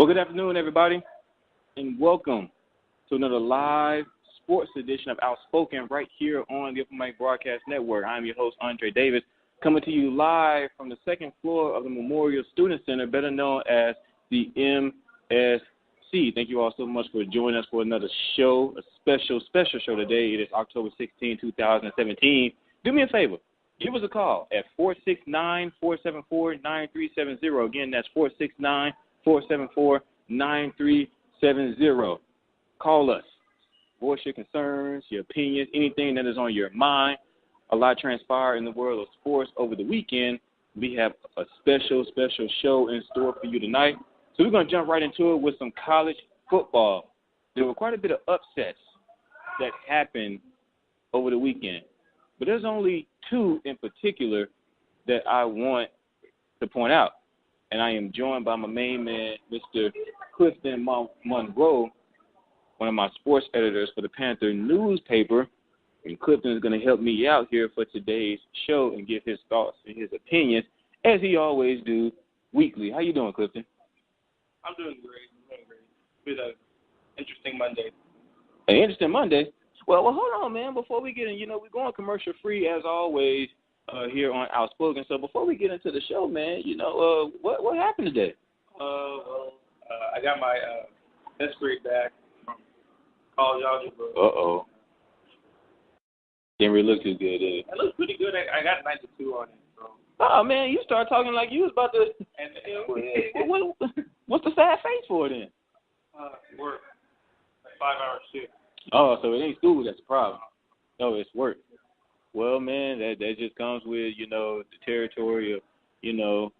Well, good afternoon, everybody, and welcome to another live sports edition of Outspoken right here on the Open Mic Broadcast Network. I'm your host, Andre Davis, coming to you live from the second floor of the Memorial Student Center, better known as the MSC. Thank you all so much for joining us for another show, a special show today. It is October 16, 2017. Do me a favor. Give us a call at 469-474-9370. Again, that's 469-474-9370. Call us. Voice your concerns, your opinions, anything that is on your mind. A lot transpired in the world of sports over the weekend. We have a special show in store for you tonight. So we're going to jump right into it with some college football. There were quite a bit of upsets that happened over the weekend. But there's only two in particular that I want to point out. And I am joined by my main man, Mr. Clifton Monroe, one of my sports editors for the Panther newspaper. And Clifton is going to help me out here for today's show and give his thoughts and his opinions, as he always do weekly. How you doing, Clifton? I'm doing great. It's been an interesting Monday. An interesting Monday? Well, hold on, man. Before we get in, we're going commercial free as always here on Outspoken. So before we get into the show, man, what happened today? I got my best grade back from college algebra. Uh-oh. Didn't really look too good, did it? It looks pretty good. I got 92 on it. So. Oh, man, you started talking like you was about to. And what's the sad face for then? Work. Like 5-hour shift. Oh, so it ain't school that's the problem. No, it's work. Well, man, that just comes with, the territory of, a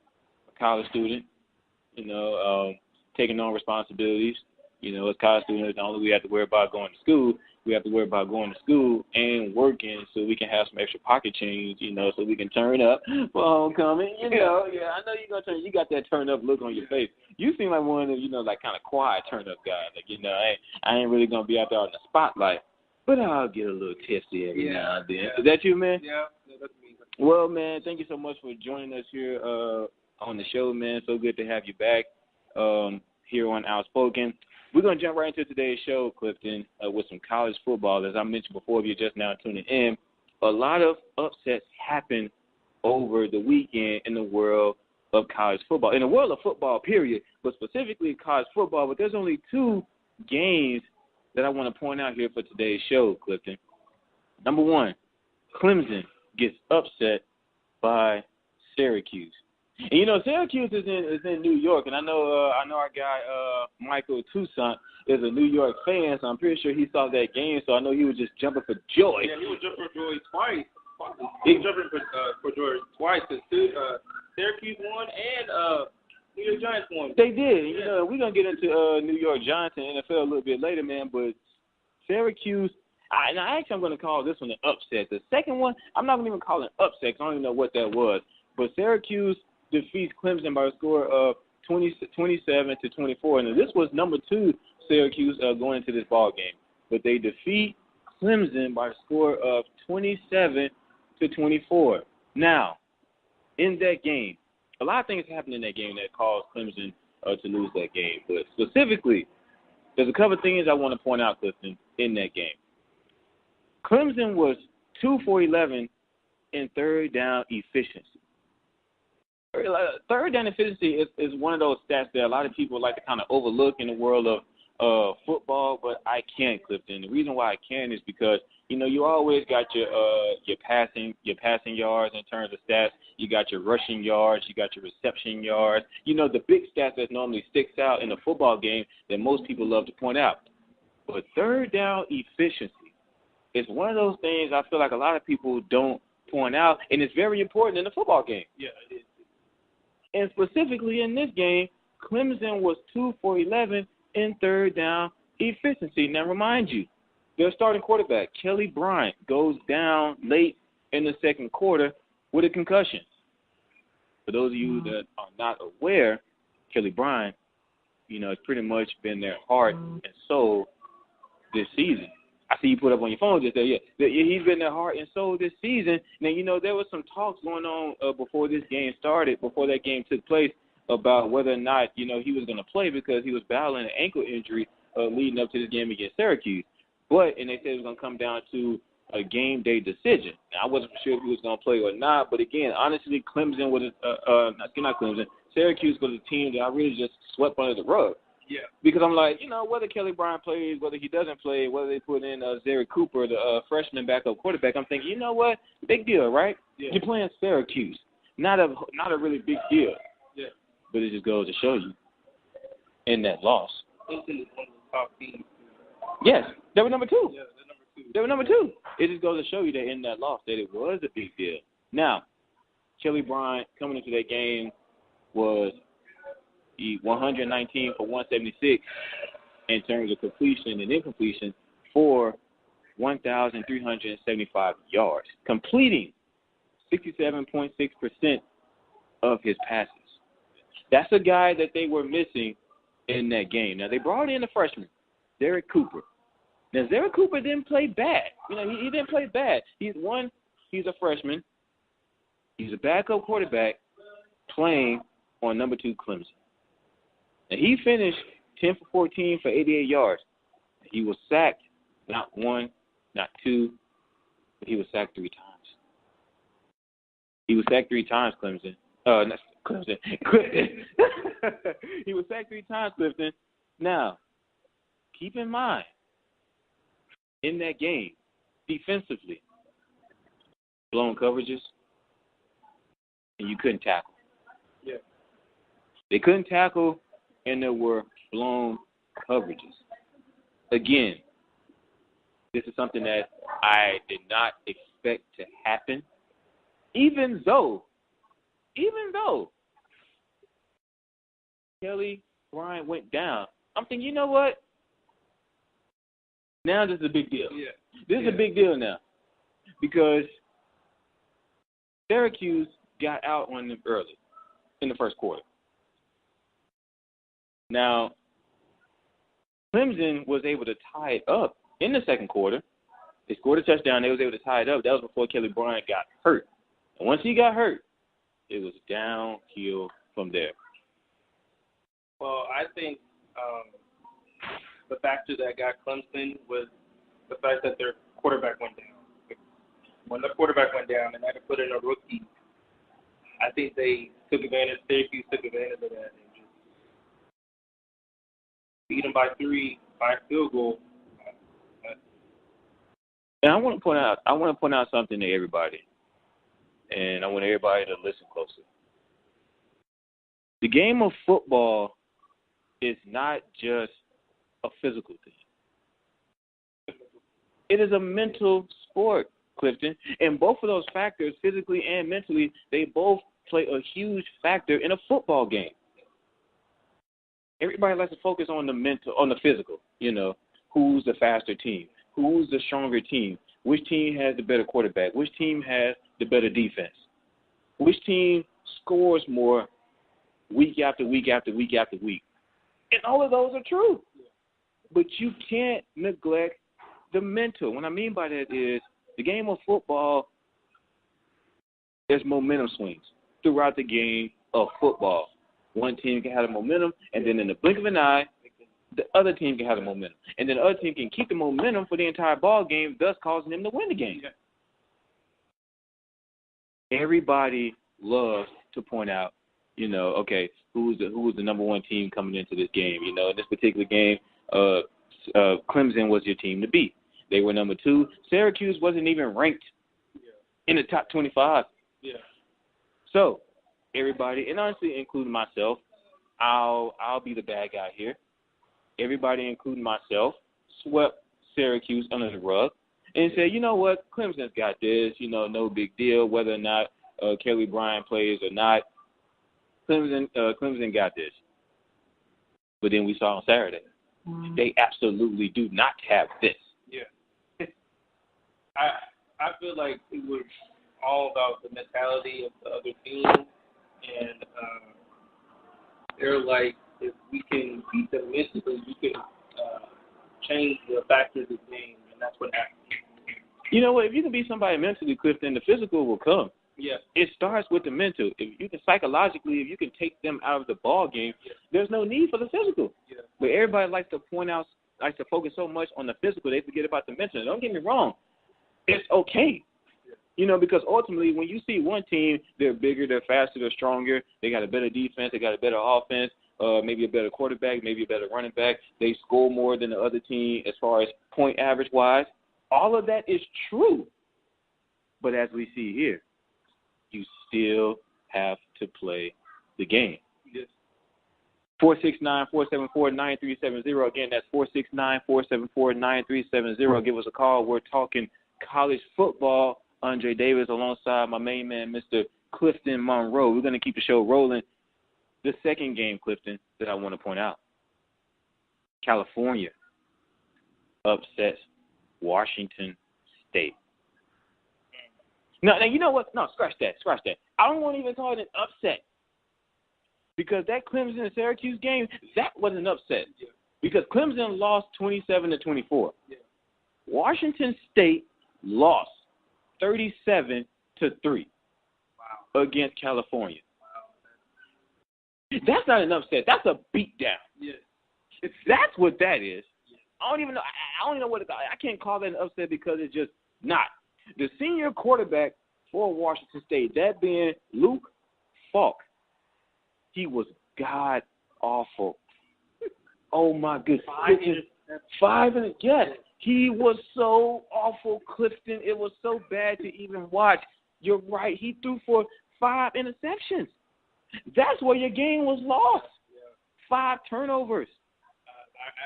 college student, taking on responsibilities. As college students, not only we have to worry about going to school, we have to worry about going to school and working so we can have some extra pocket change, so we can turn up for homecoming. Yeah, I know you're going to turn. You got that turn up look on your face. You seem like one of them, like kind of quiet turn up guys. Like, I ain't really going to be out there in the spotlight, but I'll get a little tipsy every now and then. Yeah. Is that you, man? Yeah, that's me. Well, man, thank you so much for joining us here on the show, man. So good to have you back here on Outspoken. We're going to jump right into today's show, Clifton, with some college football. As I mentioned before, if you're just now tuning in, a lot of upsets happened over the weekend in the world of college football. In the world of football, period, but specifically college football. But there's only two games that I want to point out here for today's show, Clifton. Number one, Clemson gets upset by Syracuse. And Syracuse is in New York, and I know our guy Michael Toussaint is a New York fan, so I'm pretty sure he saw that game. So I know he was just jumping for joy. Yeah, he was jumping for joy twice. He was jumping for joy twice because Syracuse won and New York Giants won. They did. Yeah. We're gonna get into New York Giants and NFL a little bit later, man. But Syracuse. I'm going to call this one an upset. The second one, I'm not going to even call it an upset because I don't even know what that was. But Syracuse defeats Clemson by a score of 27-24. And this was number 2 Syracuse going into this ball game. But they defeat Clemson by a score of 27-24. Now, in that game, a lot of things happened in that game that caused Clemson to lose that game. But specifically, there's a couple of things I want to point out, Clifton, in that game. Clemson was 2 for 11 in third down efficiency. Third down efficiency is one of those stats that a lot of people like to kind of overlook in the world of football, but I can't, Clifton. The reason why I can is because you always got your passing yards in terms of stats. You got your rushing yards, you got your reception yards. The big stats that normally sticks out in a football game that most people love to point out. But third down efficiency is one of those things I feel like a lot of people don't point out, and it's very important in a football game. Yeah, it is. And specifically in this game, Clemson was 2 for 11 in third down efficiency. Now, remind you, their starting quarterback, Kelly Bryant, goes down late in the second quarter with a concussion. For those of you that are not aware, Kelly Bryant, has pretty much been their heart and soul this season. I see you put up on your phone just there. Yeah, he's been their heart and soul this season. Now, there was some talks going on before this game started, before that game took place, about whether or not, he was going to play because he was battling an ankle injury leading up to this game against Syracuse. And they said it was going to come down to a game day decision. Now, I wasn't sure if he was going to play or not, but again, honestly, Clemson was not Clemson. Syracuse was a team that I really just swept under the rug. Yeah. Because I'm like, whether Kelly Bryant plays, whether he doesn't play, whether they put in Zary Cooper, the freshman backup quarterback, I'm thinking, you know what? Big deal, right? Yeah. You're playing Syracuse. Not a really big deal. Yeah. But it just goes to show you in that loss. Clemson is one of the top teams. Yes. They were number 2. Yeah, they're number 2. They were number 2. It just goes to show you that in that loss that it was a big deal. Now, Kelly Bryant coming into that game was 119 for 176 in terms of completion and incompletion for 1,375 yards, completing 67.6% of his passes. That's a guy that they were missing in that game. Now, they brought in a freshman, Zary Cooper. Now, Zary Cooper didn't play bad. He didn't play bad. He's a freshman. He's a backup quarterback playing on number 2 Clemson. Now, he finished 10 for 14 for 88 yards. He was sacked not 1, not 2, but he was sacked 3 times. He was sacked 3 times, Clemson. Not Clemson. He was sacked 3 times, Clifton. Now, keep in mind, in that game, defensively, blown coverages, and you couldn't tackle. Yeah. They couldn't tackle, and there were blown coverages. Again, this is something that I did not expect to happen, even though Kelly Bryant went down. I'm thinking, you know what? Now this is a big deal. Yeah. This is a big deal now because Syracuse got out on them early in the first quarter. Now, Clemson was able to tie it up in the second quarter. They scored a touchdown. They was able to tie it up. That was before Kelly Bryant got hurt. And once he got hurt, it was downhill from there. Well, I think the factor that got Clemson was the fact that their quarterback went down. When the quarterback went down and had to put in a rookie, I think they took advantage. Syracuse took advantage of that and just beat them by 3 by field goal. And I want to point out something to everybody, and I want everybody to listen closely. The game of football is not just a physical thing. It is a mental sport, Clifton. And both of those factors, physically and mentally, they both play a huge factor in a football game. Everybody likes to focus on the mental, on the physical. Who's the faster team? Who's the stronger team? Which team has the better quarterback? Which team has the better defense? Which team scores more week after week after week after week? And all of those are true. But you can't neglect the mental. What I mean by that is the game of football, there's momentum swings throughout the game of football. One team can have the momentum, and then in the blink of an eye, the other team can have the momentum. And then the other team can keep the momentum for the entire ball game, thus causing them to win the game. Yeah. Everybody loves to point out, okay, who's the number 1 team coming into this game? In this particular game, Clemson was your team to beat. They were number 2. Syracuse wasn't even ranked in the top 25. Yeah. So everybody, and honestly, including myself, I'll be the bad guy here. Everybody, including myself, swept Syracuse under the rug and said, you know what, Clemson's got this, no big deal, whether or not Kelly Bryant plays or not. Clemson got this. But then we saw on Saturday, they absolutely do not have this. Yeah. I feel like it was all about the mentality of the other team, and they're like, if we can beat them mentally, we can change the factors of the game, and that's what happened. You know what? If you can beat somebody mentally, Clifton, the physical will come. Yeah. It starts with the mental. If you can psychologically, if you can take them out of the ball game, there's no need for the physical. Yeah. But everybody likes to focus so much on the physical, they forget about the mental. Don't get me wrong. It's okay. Because ultimately when you see one team, they're bigger, they're faster, they're stronger, they got a better defense, they got a better offense, maybe a better quarterback, maybe a better running back, they score more than the other team as far as point average-wise. All of that is true. But as we see here, you still have to play the game. Yes. 469-474-9370. Again, that's 469-474-9370. Give us a call. We're talking college football. Andre Davis alongside my main man, Mr. Clifton Monroe. We're going to keep the show rolling. The second game, Clifton, that I want to point out. California upsets Washington State. Now, you know what? No, scratch that. I don't want to even call it an upset. Because that Clemson and Syracuse game, that was an upset. Yeah. Because Clemson lost 27-24. Yeah. Washington State lost 37-3 against California. Wow. That's not an upset. That's a beatdown. Yes. That's what that is. Yes. I don't even know what I can't call that an upset because it's just not. The senior quarterback for Washington State, that being Luke Falk, he was god awful. Oh my goodness. 5 and yes. He was so awful, Clifton. It was so bad to even watch. You're right. He threw for 5 interceptions. That's where your game was lost. Yeah. 5 turnovers.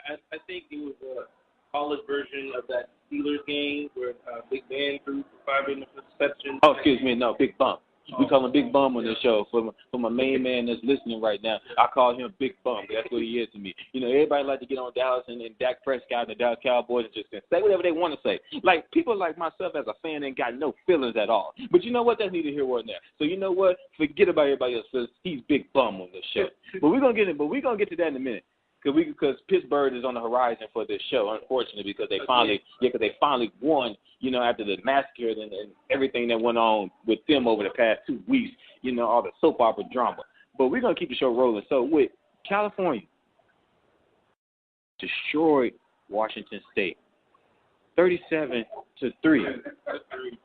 I think it was a college version of that Steelers game where Big Ben threw for 5 interceptions. Oh, excuse me. No, Big Bum. We call him Big Bum on this show. For my main man that's listening right now, I call him Big Bum. That's what he is to me. Everybody like to get on Dallas and Dak Prescott and the Dallas Cowboys and just say whatever they want to say. Like, people like myself as a fan ain't got no feelings at all. But you know what? That's neither here nor there. So you know what? Forget about everybody else because he's Big Bum on this show. But we're gonna get to that in a minute. Because Pittsburgh is on the horizon for this show, unfortunately, because they finally won, after the massacre and everything that went on with them over the past 2 weeks, all the soap opera drama. But we're going to keep the show rolling. So with California, destroyed Washington State, 37-3.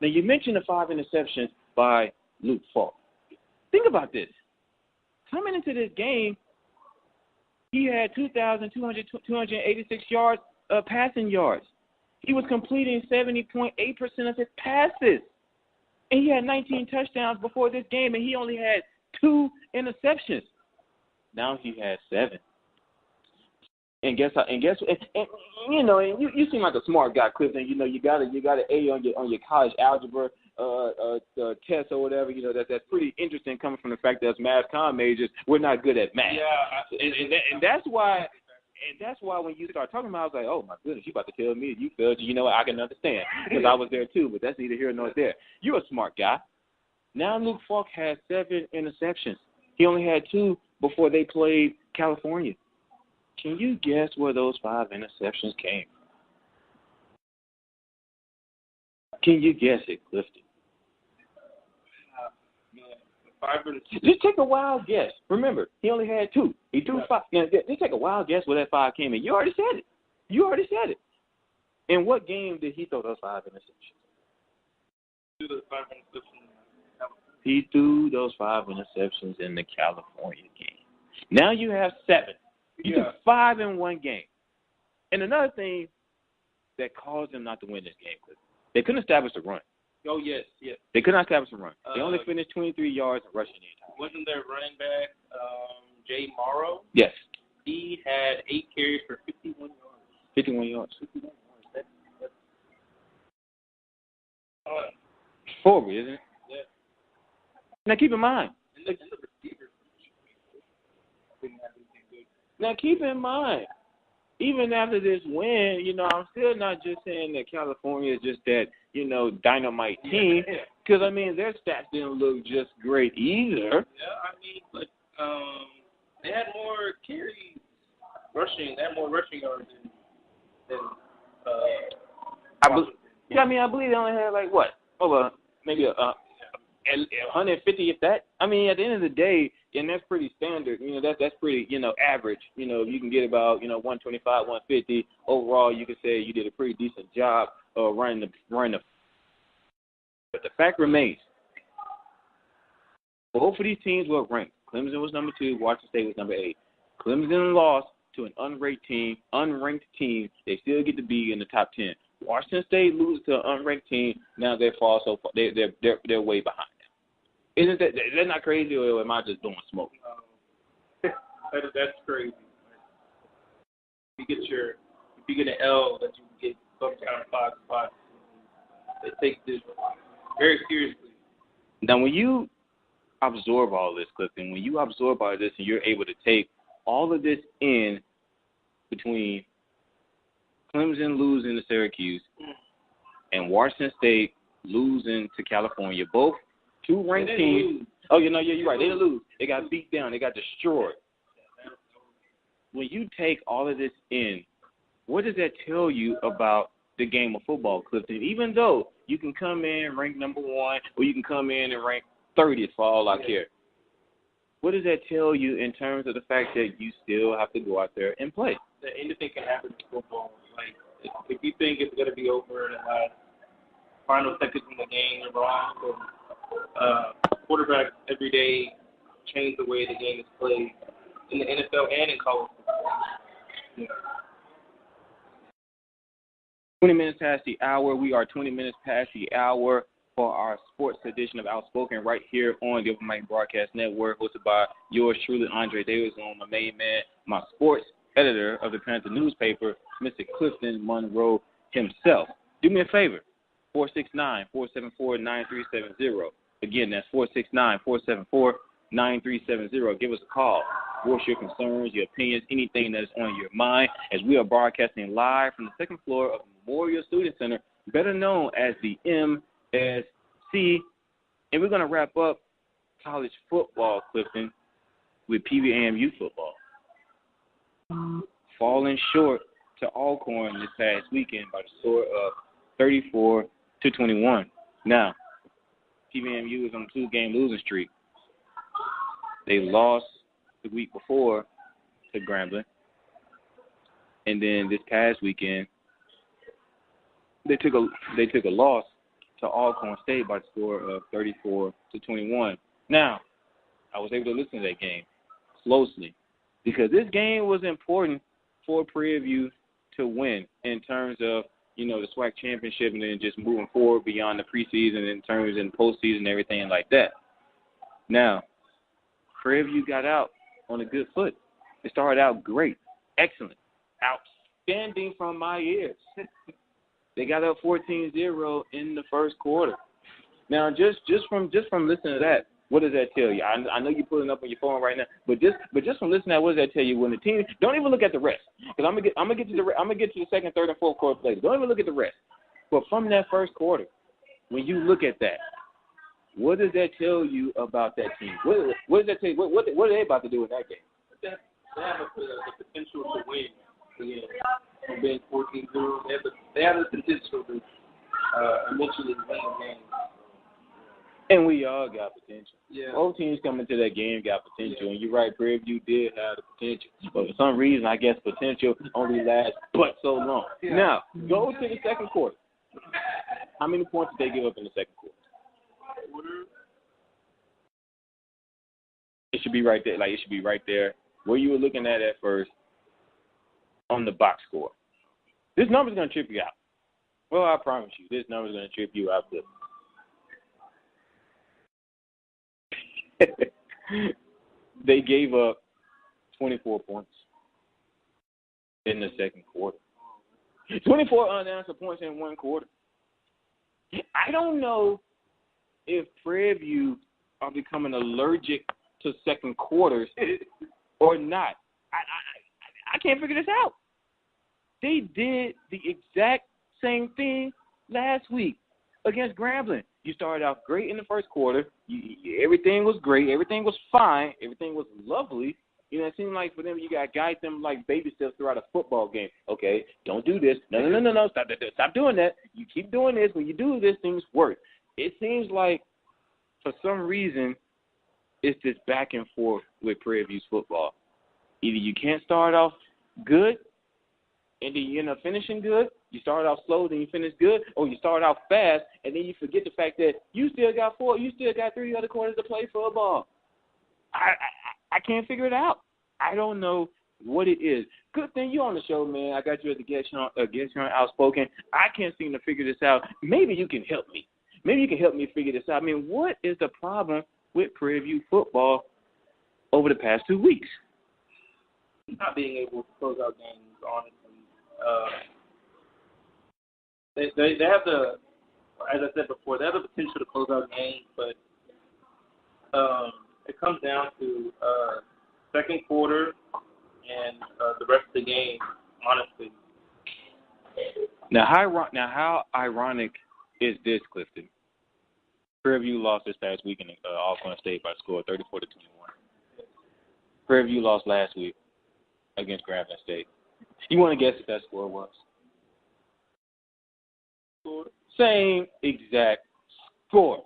Now, you mentioned the 5 interceptions by Luke Falk. Think about this. Coming into this game, he had 2,286 yards, passing yards. He was completing 70.8% of his passes. And he had 19 touchdowns before this game, and he only had 2 interceptions. Now he has 7. And you seem like a smart guy, Clifton. You got an A on your college algebra test or whatever. That's pretty interesting coming from the fact that as math comm majors, we're not good at math. Yeah, and that's why. And that's why when you start talking about it, I was like, oh, my goodness, you about to tell me you failed. You know what? I can understand because I was there too, but that's neither here nor there. You're a smart guy. Now Luke Falk has 7 interceptions. He only had 2 before they played California. Can you guess where those 5 interceptions came from? Can you guess it, Clifton? Just take a wild guess. Remember, he only had 2. He threw 5. Now, just take a wild guess where that 5 came in. You already said it. In what game did he throw those 5 interceptions? He threw those 5 interceptions in the California game. Now you have 7. You took 5 in one game. And another thing that caused them not to win this game, they couldn't establish a run. Oh, yes. They could not establish a run. They only finished 23 yards rushing the entire. Wasn't their running back Jay Morrow? Yes. He had 8 carries for 51 yards. 51 yards. That's horrible, isn't it? Yeah. Now keep in mind. And the receivers didn't have anything good. Now keep in mind, even after this win, I'm still not just saying that California is just that, dynamite team. Because, their stats didn't look just great either. Yeah, but they had more carries rushing. They had more rushing yards than I believe they only had, maybe 150 if that. I mean, at the end of the day, and that's pretty standard. That's pretty, average. If you can get about, 125, 150 overall, you could say you did a pretty decent job of running the. But the fact remains, both of these teams were ranked. Clemson was number 2. Washington State was number 8. Clemson lost to an unranked team. They still get to be in the top 10. Washington State loses to an unranked team. Now they're they're way behind them. Isn't that not crazy, or am I just blowing smoke? That's crazy. If you get an L, that you get bumped down 5 spots. They take this very seriously. Now, when you absorb all this, Clifton, when you absorb all this and you're able to take all of this in between Clemson losing to Syracuse and Washington State losing to California, both 2 ranked teams. Oh, you're right. They didn't lose. They got beat down. They got destroyed. When you take all of this in, what does that tell you about the game of football, Clifton? Even though you can come in ranked number 1 or you can come in and rank 30th for all I care. What does that tell you in terms of the fact that you still have to go out there and play? That anything can happen in football. Like, if you think it's going to be over in the last final seconds in the game, you're wrong. So, quarterbacks every day change the way the game is played in the NFL and in college football. Yeah. 20 minutes past the hour. We are 20 minutes past the hour for our sports edition of Outspoken right here on the Open Mic Broadcast Network, hosted by yours truly, Andre Davis, on my main man, my sports editor of the Panther newspaper, Mr. Clifton Monroe himself. Do me a favor, 469-474-9370. Again, that's 469-474-9370. Give us a call. Voice your concerns, your opinions, anything that is on your mind, as we are broadcasting live from the second floor of the Memorial Student Center, better known as the MSC. And we're going to wrap up college football, Clifton, with PVAMU football. Falling short to Alcorn this past weekend by the score of 34-21. Now, PVAMU is on a 2-game losing streak. They lost the week before to Grambling, and then this past weekend they took a loss to Alcorn State by the score of 34-21. Now, I was able to listen to that game closely because this game was important for Prairie to win in terms of, the SWAC championship and then just moving forward beyond the preseason in terms of the postseason and everything like that. Now, Prairie got out on a good foot. It started out great, excellent, outstanding from my ears. They got up 14-0 in the first quarter. Now, just from listening to that, what does that tell you? I know you're pulling up on your phone right now, but just from listening to that, what does that tell you? When the team, don't even look at the rest, because I'm gonna get to the second, third, and fourth quarter later. Don't even look at the rest. But from that first quarter, when you look at that, what does that tell you about that team? What does that tell you? What are they about to do in that game? They have the potential to win. Yeah. Being 14-0, they have the potential to eventually win the game. And we all got potential. Yeah. Both teams coming to that game got potential. Yeah. And you're right, Prairie did have the potential. But for some reason, I guess potential only lasts but so long. Yeah. Now, go to the second quarter. How many points did they give up in the second quarter? It should be right there. It should be right there where you were looking at first on the box score. This number's going to trip you out. Well, I promise you, this number's going to trip you out. They gave up 24 points in the second quarter. 24 unanswered points in one quarter. I don't know if Prairie are becoming allergic to second quarters or not. I can't figure this out. They did the exact same thing last week against Grambling. You started off great in the first quarter. Everything was great. Everything was fine. Everything was lovely. It seemed like for them, you got to guide them like baby steps throughout a football game. Okay, don't do this. No. Stop doing that. You keep doing this. When you do this, things work. It seems like for some reason, it's this back and forth with Prairie View's football. Either you can't start off good, and then you end up finishing good. You start off slow, then you finish good, or you start off fast, and then you forget the fact that you still got 3 other quarters to play football. I can't figure it out. I don't know what it is. Good thing you on the show, man. I got you as a guest here on Outspoken. I can't seem to figure this out. Maybe you can help me. Maybe you can help me figure this out. I mean, what is the problem with Prairie View football over the past 2 weeks? Not being able to close out games, honestly. They have the, as I said before, they have the potential to close out games, but it comes down to second quarter and the rest of the game, honestly. Now, how ironic is this, Clifton? Prairie View lost this past week in Alcorn State by a score of 34-21. Prairie View lost last week against Grambling State. You want to guess what that score was? Same exact score.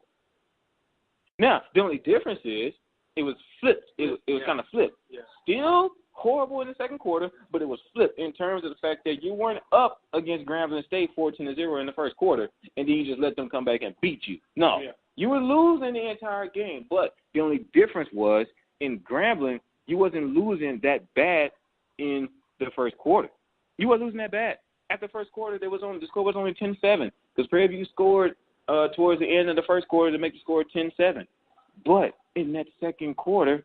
Now, the only difference is it was flipped. It was kind of flipped. Yeah. Still horrible in the second quarter, but it was flipped in terms of the fact that you weren't up against Grambling State 14-0 in the first quarter, and then you just let them come back and beat you. No, you were losing the entire game, but the only difference was in Grambling, you wasn't losing that bad in the first quarter. You weren't losing that bad. After the first quarter, the score was only 10-7 because Prairie View scored towards the end of the first quarter to make the score 10-7. But in that second quarter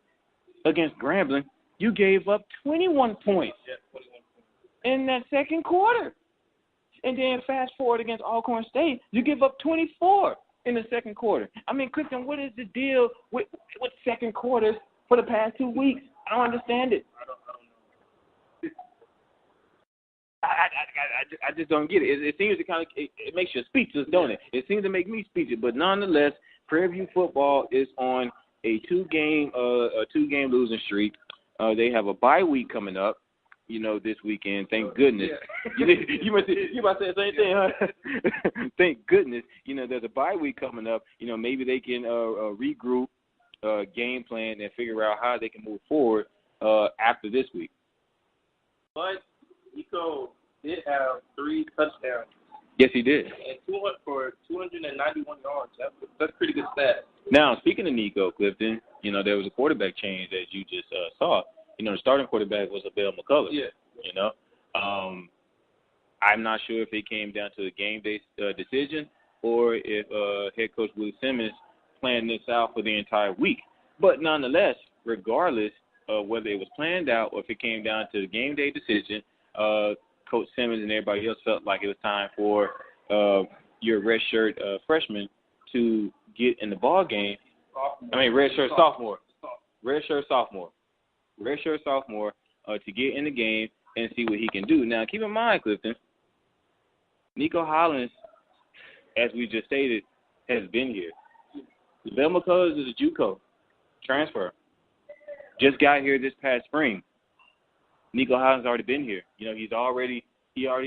against Grambling, you gave up 21 points in that second quarter. And then fast forward against Alcorn State, you give up 24 in the second quarter. I mean, Clifton, what is the deal with second quarters for the past 2 weeks? I don't understand it. I just don't get it. It seems to it makes you speechless, don't it? It seems to make me speechless. But nonetheless, Prairie View football is on a two-game losing streak. They have a bye week coming up, this weekend. Thank goodness. Yeah. You about to say the same thing, huh? Thank goodness. There's a bye week coming up. Maybe they can regroup, game plan, and figure out how they can move forward after this week. But Nico did have 3 touchdowns. Yes, he did. And 291 yards. That's pretty good stat. Now, speaking of Nico, Clifton, there was a quarterback change that you just saw. The starting quarterback was Abel McCullers. Yeah. I'm not sure if it came down to a game-day decision or if head coach Willie Simmons planned this out for the entire week. But nonetheless, regardless of whether it was planned out or if it came down to the game-day decision, Coach Simmons and everybody else felt like it was time for your redshirt freshman to get in the ball game. Redshirt sophomore to get in the game and see what he can do. Now, keep in mind, Clifton, Nico Hollins, as we just stated, has been here. Lavelle McCullers is a JUCO transfer. Just got here this past spring. Nico Hollins already been here. He already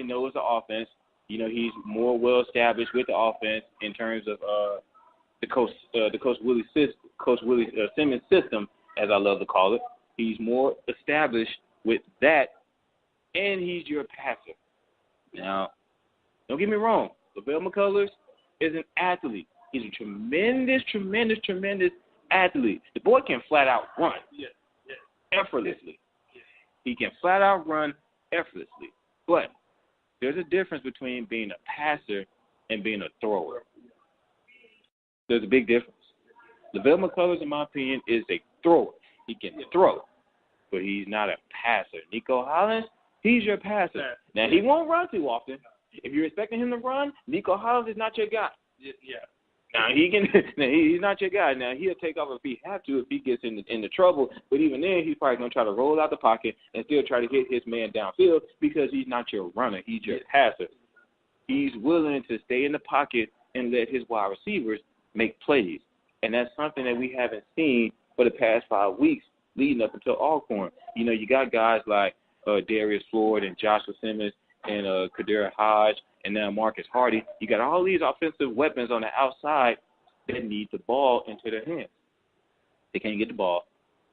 knows the offense. He's more well established with the offense in terms of the Coach Willie Simmons system, as I love to call it. He's more established with that, and he's your passer. Now, don't get me wrong. Lavelle McCullers is an athlete. He's a tremendous athlete. The boy can flat out run effortlessly. He can flat out run effortlessly. But there's a difference between being a passer and being a thrower. There's a big difference. Lavelle McCullers, in my opinion, is a thrower. He can throw, but he's not a passer. Nico Hollins, he's your passer. Now, he won't run too often. If you're expecting him to run, Nico Hollins is not your guy. Yeah. Now, he's not your guy. Now, he'll take off if he have to, if he gets into trouble. But even then, he's probably going to try to roll out the pocket and still try to hit his man downfield because he's not your runner. He's your passer. He's willing to stay in the pocket and let his wide receivers make plays. And that's something that we haven't seen for the past 5 weeks leading up until Alcorn. You got guys like Darius Floyd and Joshua Simmons and Kadira Hodge and now Marcus Hardy. You got all these offensive weapons on the outside, that need the ball into their hands. They can't get the ball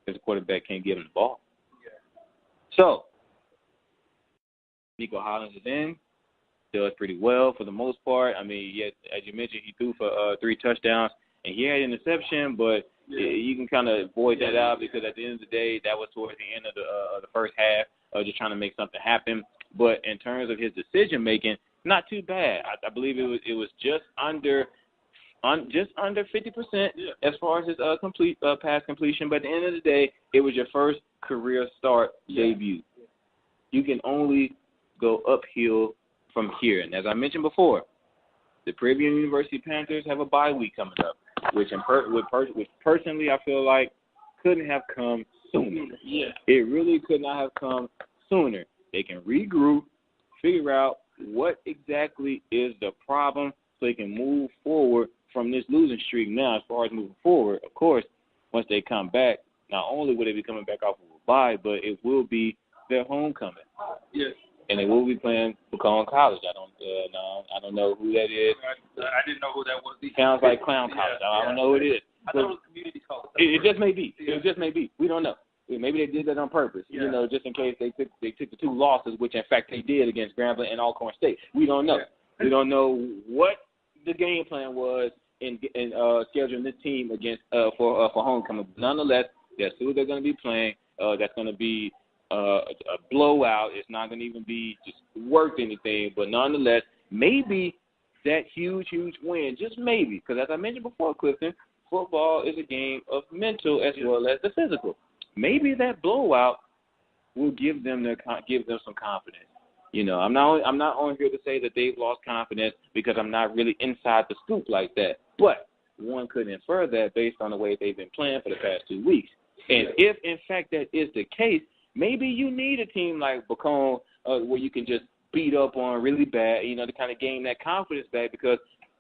because the quarterback can't give them the ball. Yeah. So, Nico Hollins is in, does pretty well for the most part. I mean, yeah, as you mentioned, he threw for 3 touchdowns, and he had an interception, but you can kind of avoid that out because at the end of the day, that was towards the end of the first half, just trying to make something happen. But in terms of his decision making, not too bad. I believe it was just under 50% as far as his pass completion. But at the end of the day, it was your first career start debut. You can only go uphill from here. And as I mentioned before, the Prairie University Panthers have a bye week coming up, which personally I feel like couldn't have come sooner. Yeah. It really could not have come sooner. They can regroup, figure out what exactly is the problem so they can move forward from this losing streak now. As far as moving forward, of course, once they come back, not only will they be coming back off of a bye, but it will be their homecoming. Yes. And they will be playing Outspokenn College. I don't know who that is. I didn't know who that was. Sounds like Clown College. I don't know who it is. I thought it was community college. It just may be. Yeah. It just may be. We don't know. Maybe they did that on purpose, just in case they took the 2 losses, which in fact they did against Grambling and Alcorn State. We don't know. Yeah. We don't know what the game plan was in scheduling this team against for homecoming. Nonetheless, that's who they're going to be playing. That's going to be a blowout. It's not going to even be just worth anything. But nonetheless, maybe that huge win, just maybe, because as I mentioned before, Clifton, football is a game of mental as well as the physical. Maybe that blowout will give them some confidence. I'm not on here to say that they've lost confidence because I'm not really inside the scoop like that. But one could infer that based on the way they've been playing for the past 2 weeks. And if in fact that is the case, maybe you need a team like Outspokenn where you can just beat up on really bad, to kind of gain that confidence back, because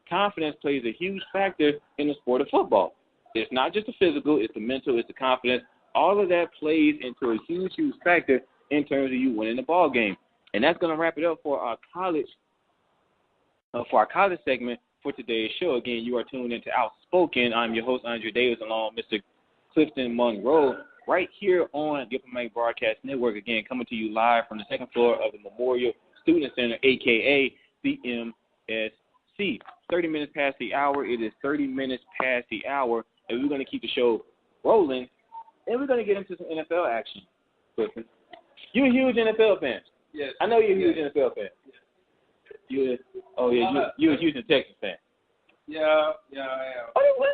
confidence plays a huge factor in the sport of football. It's not just the physical, it's the mental, it's the confidence. All of that plays into a huge factor in terms of you winning the ball game. And that's going to wrap it up for our college segment for today's show. Again, you are tuned into Outspoken. I'm your host, Andre Davis, along with Mr. Clifton Monroe, right here on the Upper Broadcast Network. Again, coming to you live from the second floor of the Memorial Student Center, a.k.a. the MSC. 30 minutes past the hour. It is 30 minutes past the hour, and we're going to keep the show rolling. And we're going to get into some NFL action, Clifton. You're a huge NFL fan. Yes. I know you're a huge NFL fan. Yes. You're a Houston Texans fan. Yeah, I am. Oh, they won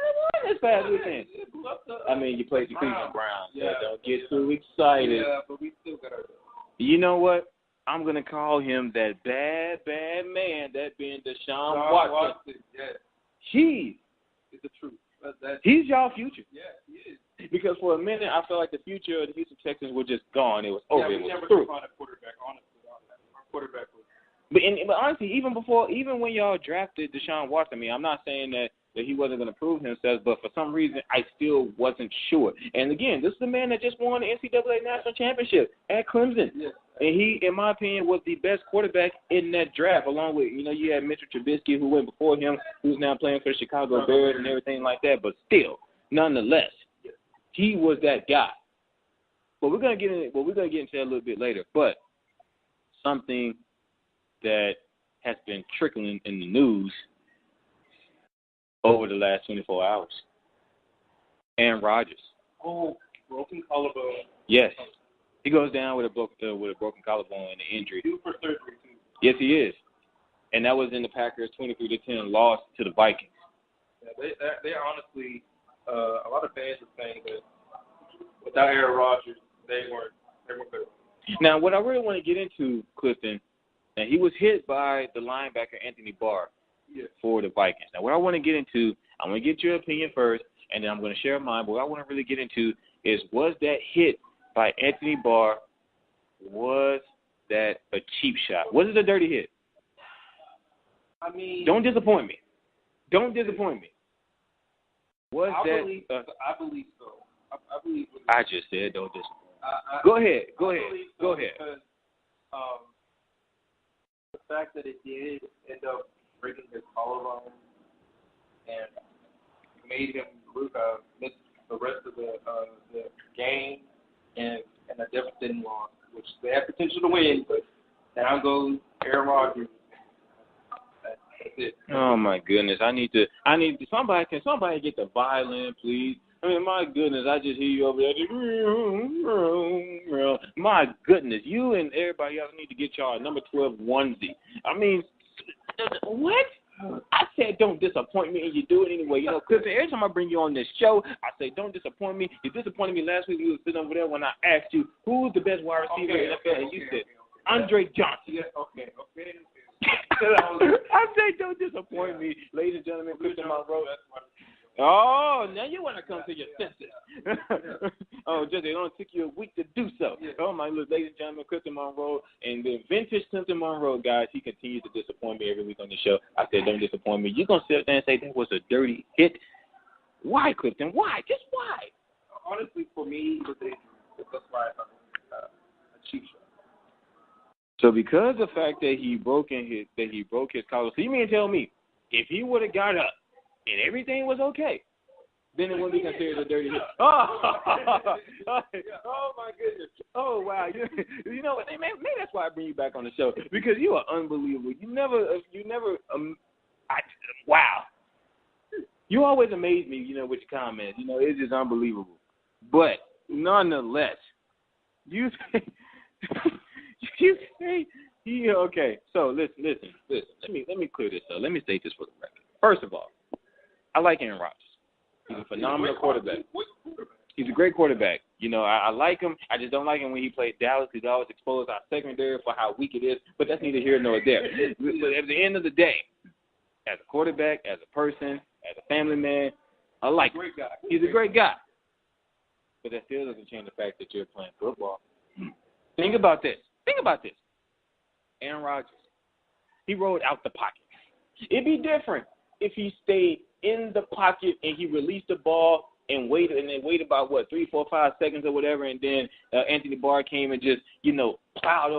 this past weekend. I mean, you played the Cleveland Browns. Yeah, don't get too excited. Yeah, but we still got our. You know what? I'm going to call him that bad man, that being Deshaun Watson. Yes. Jeez. It's the truth. He's y'all future. Yeah, he is. Because for a minute, I felt like the future of the Houston Texans was just gone. It was over. Yeah, we never could find a quarterback, honestly. Our quarterback was. But honestly, even when y'all drafted Deshaun Watson, I'm not saying that he wasn't going to prove himself, but for some reason, I still wasn't sure. And again, this is the man that just won the NCAA National Championship at Clemson. Yes. And he, in my opinion, was the best quarterback in that draft, along with, you had Mitchell Trubisky, who went before him, who's now playing for the Chicago Bears and everything like that. But still, nonetheless, he was that guy. But we're gonna get into that a little bit later. But something that has been trickling in the news over the last 24 hours. Aaron Rodgers. Oh, broken collarbone. Yes, he goes down with a broken collarbone and an injury. Due for surgery too. Yes, he is. And that was in the Packers' 23-10 loss to the Vikings. Yeah, they honestly. A lot of fans are saying that without Aaron Rodgers, they weren't good. Now, what I really want to get into, Clifton, and he was hit by the linebacker Anthony Barr for the Vikings. Now, what I want to get into, I'm going to get your opinion first, and then I'm going to share mine. But what I want to really get into is, was that hit by Anthony Barr, was that a cheap shot? Was it a dirty hit? I mean, don't disappoint me. I believe so. I believe. I just said don't disappoint. Go ahead. Because the fact that it did end up breaking his collarbone, and made him miss the rest of the game, and the deficit loss, which they had potential to win, but down goes Aaron Rodgers. That's it. Oh my goodness! I need somebody. Can somebody get the violin, please? I mean, my goodness! I just hear you over there. My goodness! You and everybody else need to get y'all a number 12 onesie. I mean, what? I said don't disappoint me, and you do it anyway. You know, Clifton, every time I bring you on this show, I say don't disappoint me. You disappointed me last week. You were sitting over there when I asked you who's the best wide receiver in the NFL, and you said Andre Johnson. Yeah, okay. I said don't disappoint me, ladies and gentlemen. Clifton Monroe. Oh, now you want to come to your senses. Oh, just it only took you a week to do so. Yeah. Oh, my Lord, ladies and gentlemen, Clifton Monroe and the vintage Clifton Monroe, guys, he continues to disappoint me every week on the show. I said, don't disappoint me. You're going to sit there and say that was a dirty hit. Why, Clifton? Why? Just why? Honestly, for me, that's why a cheap shot. So because the fact that he broke his collar, so you mean tell me if he would have got up and everything was okay, then it wouldn't be considered a dirty hit. Oh, oh my goodness. Oh, wow. You know what? Maybe that's why I bring you back on the show, because you are unbelievable. Wow. You always amaze me, with your comments. It's just unbelievable. But nonetheless, you say, yeah, okay. So listen. Let me clear this up. Let me state this for the record. First of all, I like Aaron Rodgers. He's a phenomenal quarterback. He's a great quarterback. I like him. I just don't like him when he played Dallas. He's always exposed our secondary for how weak it is. But that's neither here nor there. But at the end of the day, as a quarterback, as a person, as a family man, I like him. He's a great guy. But that still doesn't change the fact that you're playing football. Think about this. Aaron Rodgers, he rolled out the pocket. It'd be different if he stayed in the pocket and he released the ball and waited about 3, 4, 5 seconds or whatever, and then Anthony Barr came and just plowed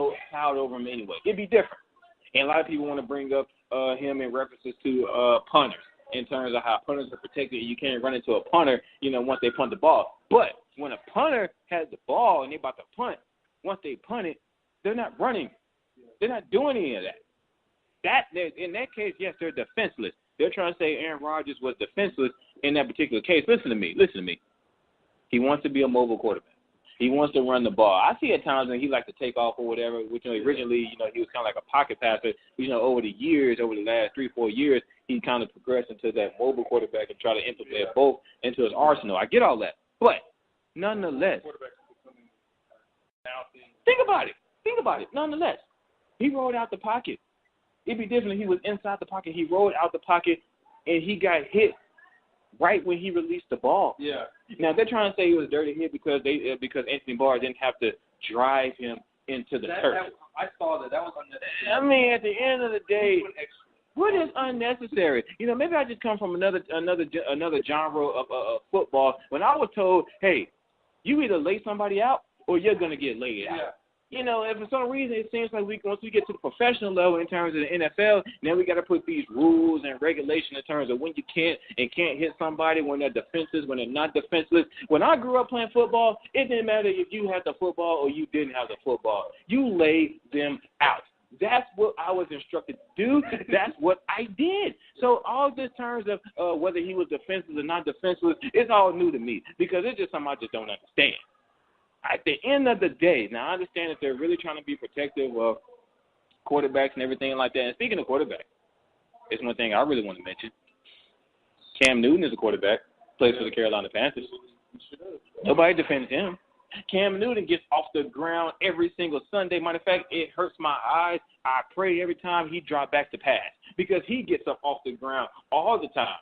over him anyway. It'd be different. And a lot of people want to bring up him in references to punters in terms of how punters are protected. You can't run into a punter, once they punt the ball. But when a punter has the ball and they're about to punt, once they punt it, they're not running. They're not doing any of that. In that case, yes, they're defenseless. They're trying to say Aaron Rodgers was defenseless in that particular case. Listen to me. He wants to be a mobile quarterback. He wants to run the ball. I see at times when he likes to take off or whatever, which originally, he was kind of like a pocket passer. Over the last 3, 4 years, he kind of progressed into that mobile quarterback and try to implement both into his arsenal. I get all that. But nonetheless, think about it. Nonetheless, he rolled out the pocket. It'd be different if he was inside the pocket. He rolled out the pocket, and he got hit right when he released the ball. Yeah. Now, they're trying to say it was a dirty hit because Anthony Barr didn't have to drive him into the turf. I saw that. That was unnecessary. I mean, at the end of the day, what is unnecessary? Maybe I just come from another genre of football. When I was told, hey, you either lay somebody out or you're going to get laid out. And for some reason, it seems like once we get to the professional level in terms of the NFL, now we got to put these rules and regulations in terms of when you can't hit somebody, when they're defenseless, when they're not defenseless. When I grew up playing football, it didn't matter if you had the football or you didn't have the football. You laid them out. That's what I was instructed to do. That's what I did. So all this terms of whether he was defenseless or not defenseless, it's all new to me because it's just something I just don't understand. At the end of the day, now I understand that they're really trying to be protective of quarterbacks and everything like that. And speaking of quarterbacks, it's one thing I really want to mention. Cam Newton is a quarterback, plays for the Carolina Panthers. Nobody defends him. Cam Newton gets off the ground every single Sunday. Matter of fact, it hurts my eyes. I pray every time he drops back to pass because he gets up off the ground all the time.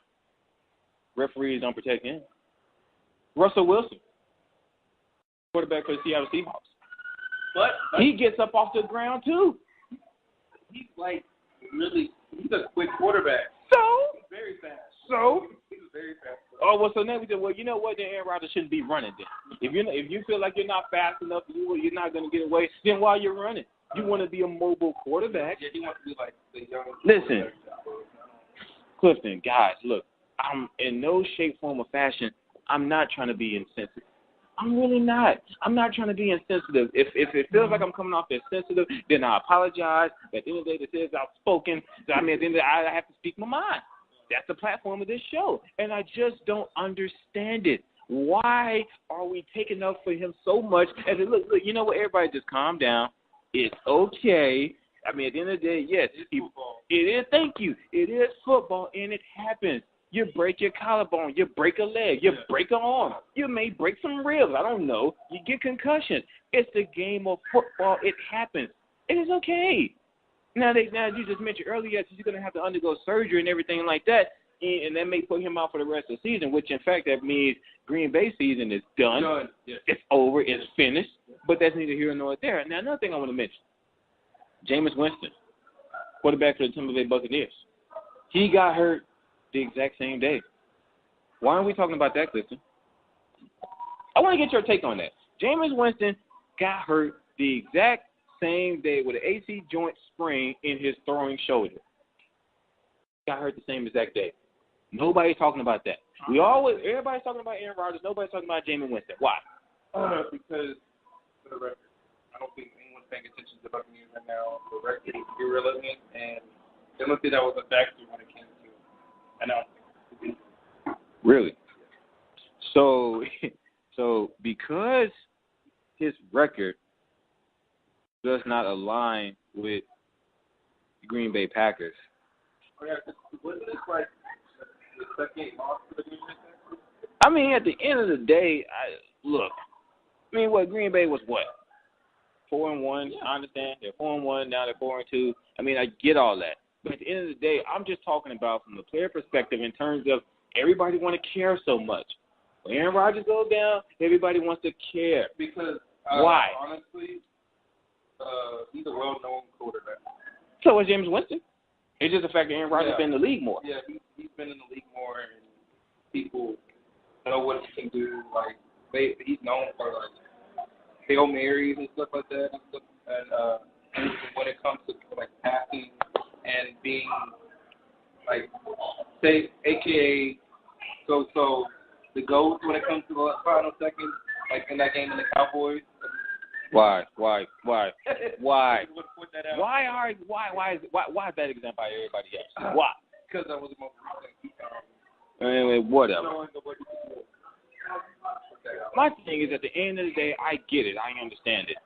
Referees don't protect him. Russell Wilson, quarterback for the Seattle Seahawks. But he gets up off the ground too. He's he's a quick quarterback. So? He's very fast. So? He's very fast. Oh, well, so now we said, well, you know what? Then Aaron Rodgers shouldn't be running then. If you feel like you're not fast enough, you're not going to get away, then why you're running? You want to be a mobile quarterback. Yeah, he wants to be like the young. Listen, Clifton, guys, look. I'm in no shape, form, or fashion. I'm not trying to be insensitive. I'm really not. I'm not trying to be insensitive. If it feels like I'm coming off as sensitive, then I apologize. At the end of the day, this is outspoken. So, I mean, at the end of the day, I have to speak my mind. That's the platform of this show. And I just don't understand it. Why are we taking up for him so much? As it, look, you know what? Everybody just calm down. It's okay. I mean, at the end of the day, yes. It is, thank you. It is football, and it happens. You break your collarbone. You break a leg. You break an arm. You may break some ribs. I don't know. You get concussion. It's the game of football. It happens. It is okay. Now you just mentioned earlier that he's going to have to undergo surgery and everything like that, and that may put him out for the rest of the season, which, in fact, that means Green Bay season is done. Yes. It's over. It's finished. But that's neither here nor there. Now, another thing I want to mention, Jameis Winston, quarterback for the Tampa Bay Buccaneers. He got hurt the exact same day. Why aren't we talking about that, Clifton? I want to get your take on that. Jameis Winston got hurt the exact same day with an AC joint sprain in his throwing shoulder. Got hurt the same exact day. Nobody's talking about that. Everybody's talking about Aaron Rodgers. Nobody's talking about Jameis Winston. Why? Because, for the record, I don't think anyone's paying attention to the Buccaneers right now. The record is irrelevant, and they looked at that was a factor when it came to announcing. Really? So because his record does not align with the Green Bay Packers. Oh, yeah, wasn't this like the second loss for the Green Bay Packers? I mean, at the end of the day, Green Bay was what? 4-1. Yeah. I understand. They're 4-1, now they're 4-2. I mean, I get all that. But at the end of the day, I'm just talking about from the player perspective in terms of everybody want to care so much. When Aaron Rodgers goes down, everybody wants to care. Because, why? Honestly, he's a well-known quarterback. So is Jameis Winston. It's just the fact that Aaron Rodgers has been in the league more. Yeah, he's been in the league more, and people know what he can do. Like, he's known for, like, Hail Marys and stuff like that. And when it comes to, like, passing and being, like, say, a.k.a. so the GOAT when it comes to the final seconds, like in that game in the Cowboys. Why is that example by everybody else? Why? Because that was the most recent. Whatever. My thing is, at the end of the day, I get it. I understand it.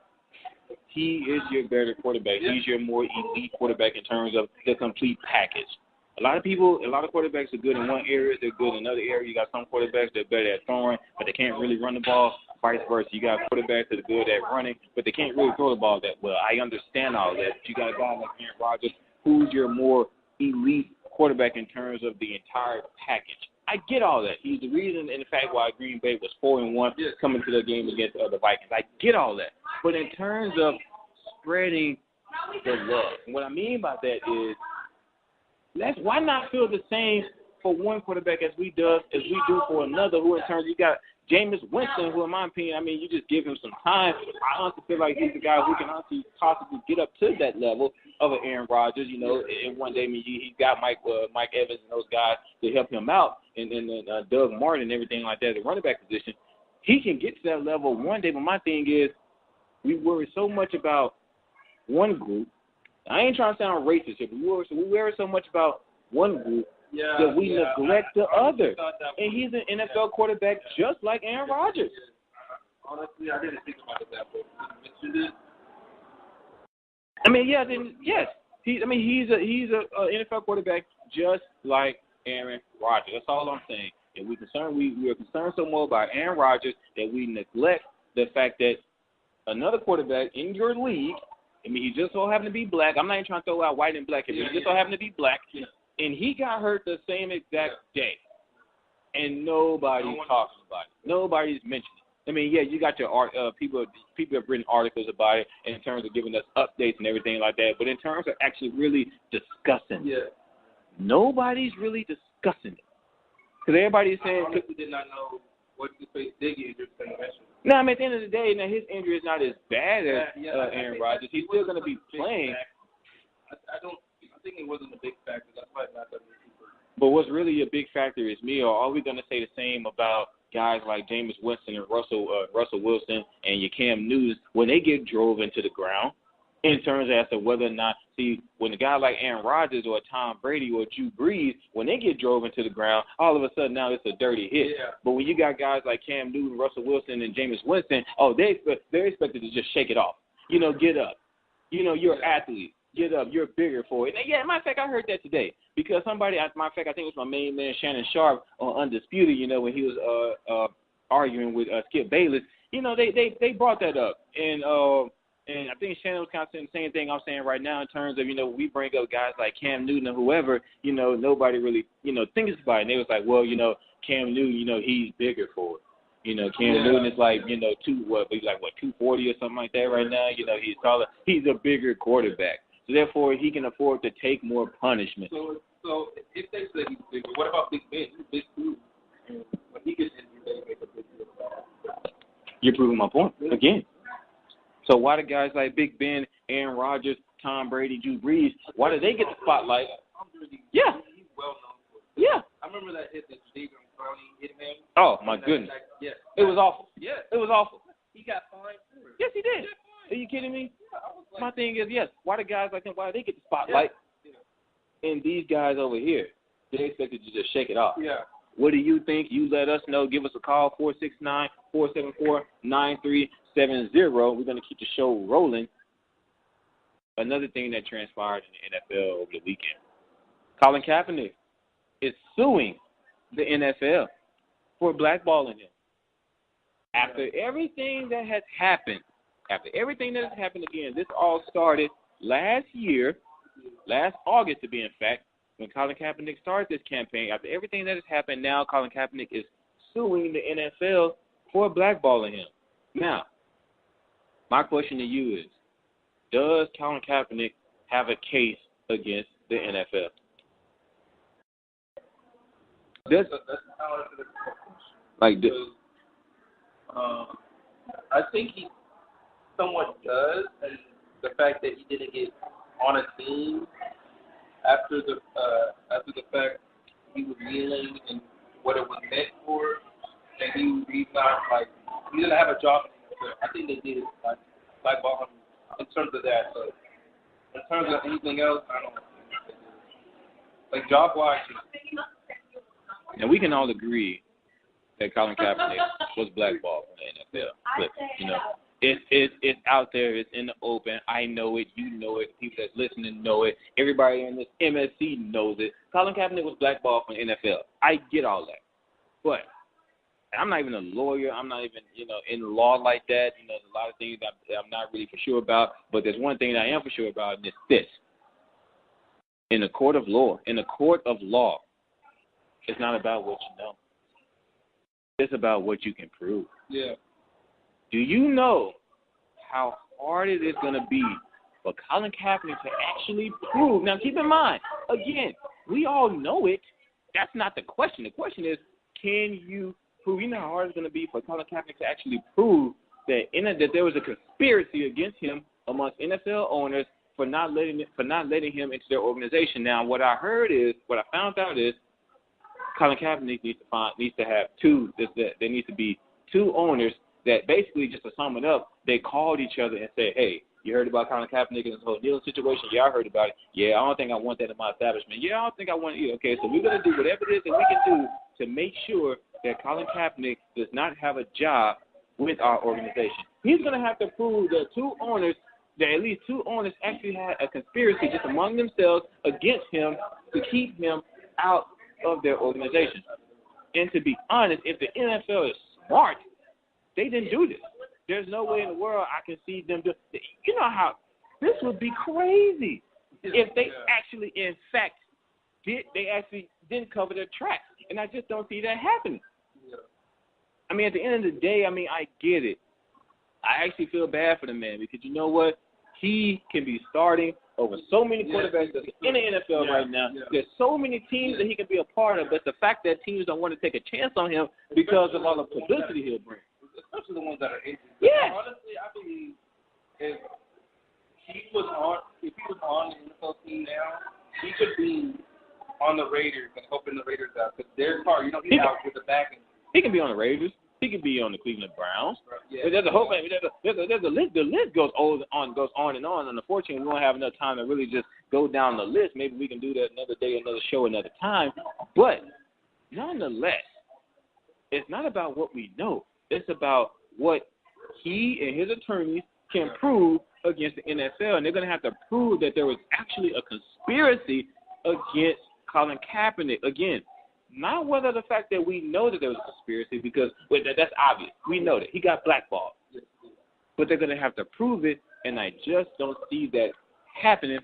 He is your better quarterback. He's your more elite quarterback in terms of the complete package. A lot of quarterbacks are good in one area. They're good in another area. You got some quarterbacks that are better at throwing, but they can't really run the ball. Vice versa. You got quarterbacks that are good at running, but they can't really throw the ball that well. I understand all that. But you got a guy like Aaron Rodgers, who's your more elite quarterback in terms of the entire package. I get all that. He's the reason, in fact, why Green Bay was 4-1 coming to the game against the other Vikings. I get all that. But in terms of spreading the love, and what I mean by that is, why not feel the same for one quarterback as we do for another, who in turn you got Jameis Winston, who in my opinion, I mean, you just give him some time. I honestly feel like he's the guy who can honestly possibly get up to that level of an Aaron Rodgers, and one day, I mean, he's got Mike Evans and those guys to help him out, and Doug Martin and everything like that, the running back position. He can get to that level one day, but my thing is, we worry so much about one group. I ain't trying to sound racist here, but we worry so much about one group that we neglect the other. And he's an NFL quarterback just like Aaron Rodgers. Honestly, I didn't think about it that way. You mentioned it. I mean, yes. He's an NFL quarterback just like Aaron Rodgers. That's all I'm saying. And we are concerned so more about Aaron Rodgers that we neglect the fact that another quarterback in your league, I mean, he just so happened to be black. I'm not even trying to throw out white and black. He just so happened to be black. Yeah. And he got hurt the same exact day. And nobody's talking about it. Nobody's mentioning it. I mean, yeah, you got your people have written articles about it in terms of giving us updates and everything like that. But in terms of actually really discussing it, nobody's really discussing it. Because everybody's saying... I honestly did not know what his face Diggy is going to mention. No, I mean, at the end of the day, now his injury is not as bad as Aaron Rodgers. He's still going to be playing. I think it wasn't a big factor. That's why not that many people. But what's really a big factor is me, or are we going to say the same about guys like Jameis Winston and Russell Wilson and your Cam Newton when they get drove into the ground in terms as to whether or not, see, when a guy like Aaron Rodgers or Tom Brady or Drew Brees, when they get drove into the ground, all of a sudden now it's a dirty hit. Yeah. But when you got guys like Cam Newton, Russell Wilson, and Jameis Winston, they're expected to just shake it off. Get up. You're an athlete. Get up. You're bigger for it. And yeah, matter of fact, I heard that today because somebody, matter of fact, I think it was my main man Shannon Sharp on Undisputed. When he was arguing with Skip Bayless, they brought that up, and I think Shannon was kind of saying the same thing I'm saying right now in terms of we bring up guys like Cam Newton or whoever, nobody really thinks about it. And they was like, well, Cam Newton, he's bigger for it. Cam Newton is like, he's like 240 or something like that right now. He's taller. He's a bigger quarterback. So therefore, he can afford to take more punishment. So if they say he's bigger, what about Big Ben? He's big too. And when he gets injured, they make a big deal about it. You're proving my point again. So why do guys like Big Ben, Aaron Rodgers, Tom Brady, Drew Brees, why do they get the spotlight? Yeah. He's well known for it. Yeah. I remember that hit that Stephen Clowney hit him. Oh, my goodness. Yes. It was awful. Yeah. It was awful. He got fined for it. Yes, he did. Are you kidding me? Yeah, I was like, my thing is, yes, why do guys like him, why do they get the spotlight? Yeah. And these guys over here, they expected to just shake it off. Yeah. What do you think? You let us know. Give us a call, 469-474-9370. We're going to keep the show rolling. Another thing that transpired in the NFL over the weekend. Colin Kaepernick is suing the NFL for blackballing him. After everything that has happened, again, this all started last August to be in fact, when Colin Kaepernick started this campaign. After everything that has happened, now Colin Kaepernick is suing the NFL for blackballing him. Now, my question to you is, does Colin Kaepernick have a case against the NFL? That's how I answer the question. I think he somewhat does, and the fact that he didn't get on a team after the fact he was kneeling and what it was meant for, and he's not he didn't have a job in the NFL. I think they did blackball him in terms of that. But in terms of anything else, I don't know. Job wise. Now we can all agree that Colin Kaepernick was blackballed from the NFL. But, it's out there. It's in the open. I know it. You know it. People that's listening know it. Everybody in this MSC knows it. Colin Kaepernick was blackballed from the NFL. I get all that. But I'm not even a lawyer. I'm not even, in law like that. There's a lot of things that I'm not really for sure about. But there's one thing that I am for sure about, and it's this. In a court of law, it's not about what you know. It's about what you can prove. Yeah. Do you know how hard it is going to be for Colin Kaepernick to actually prove? Now, keep in mind, again, we all know it. That's not the question. The question is, can you prove? You know how hard it's going to be for Colin Kaepernick to actually prove that there was a conspiracy against him amongst NFL owners for not letting him into their organization. Now, what I found out is, Colin Kaepernick needs to have two. There needs to be two owners that basically, just to sum it up, they called each other and said, "Hey, you heard about Colin Kaepernick and this whole deal situation? Yeah, I heard about it. Yeah, I don't think I want that in my establishment. Yeah, I don't think I want it. Okay, so we're gonna do whatever it is that we can do to make sure that Colin Kaepernick does not have a job with our organization. He's gonna have to prove that at least two owners actually had a conspiracy just among themselves against him to keep him out of their organization. And to be honest, if the NFL is smart, they didn't do this. There's no way in the world I can see them do. You know how this would be crazy if they actually, in fact, didn't cover their tracks, and I just don't see that happening. I mean, at the end of the day, I get it. I actually feel bad for the man because you know what? He can be starting over so many quarterbacks that's in the NFL right now. There's so many teams that he can be a part of, but the fact that teams don't want to take a chance on him because of all the publicity he'll bring. Especially the ones that are injured. Yeah. Honestly, I believe if he was on the NFL team now, he could be on the Raiders and helping the Raiders out. Because Derek Carr, he's out with the back. He can be on the Raiders. He could be on the Cleveland Browns. Yeah. But there's a whole there's a list. The list goes on and on. And unfortunately, we don't have enough time to really just go down the list. Maybe we can do that another day, another show, another time. But nonetheless, it's not about what we know. It's about what he and his attorneys can prove against the NFL. And they're going to have to prove that there was actually a conspiracy against Colin Kaepernick. Again, not whether the fact that we know that there was a conspiracy, because that's obvious. We know that. He got blackballed. But they're going to have to prove it, and I just don't see that happening.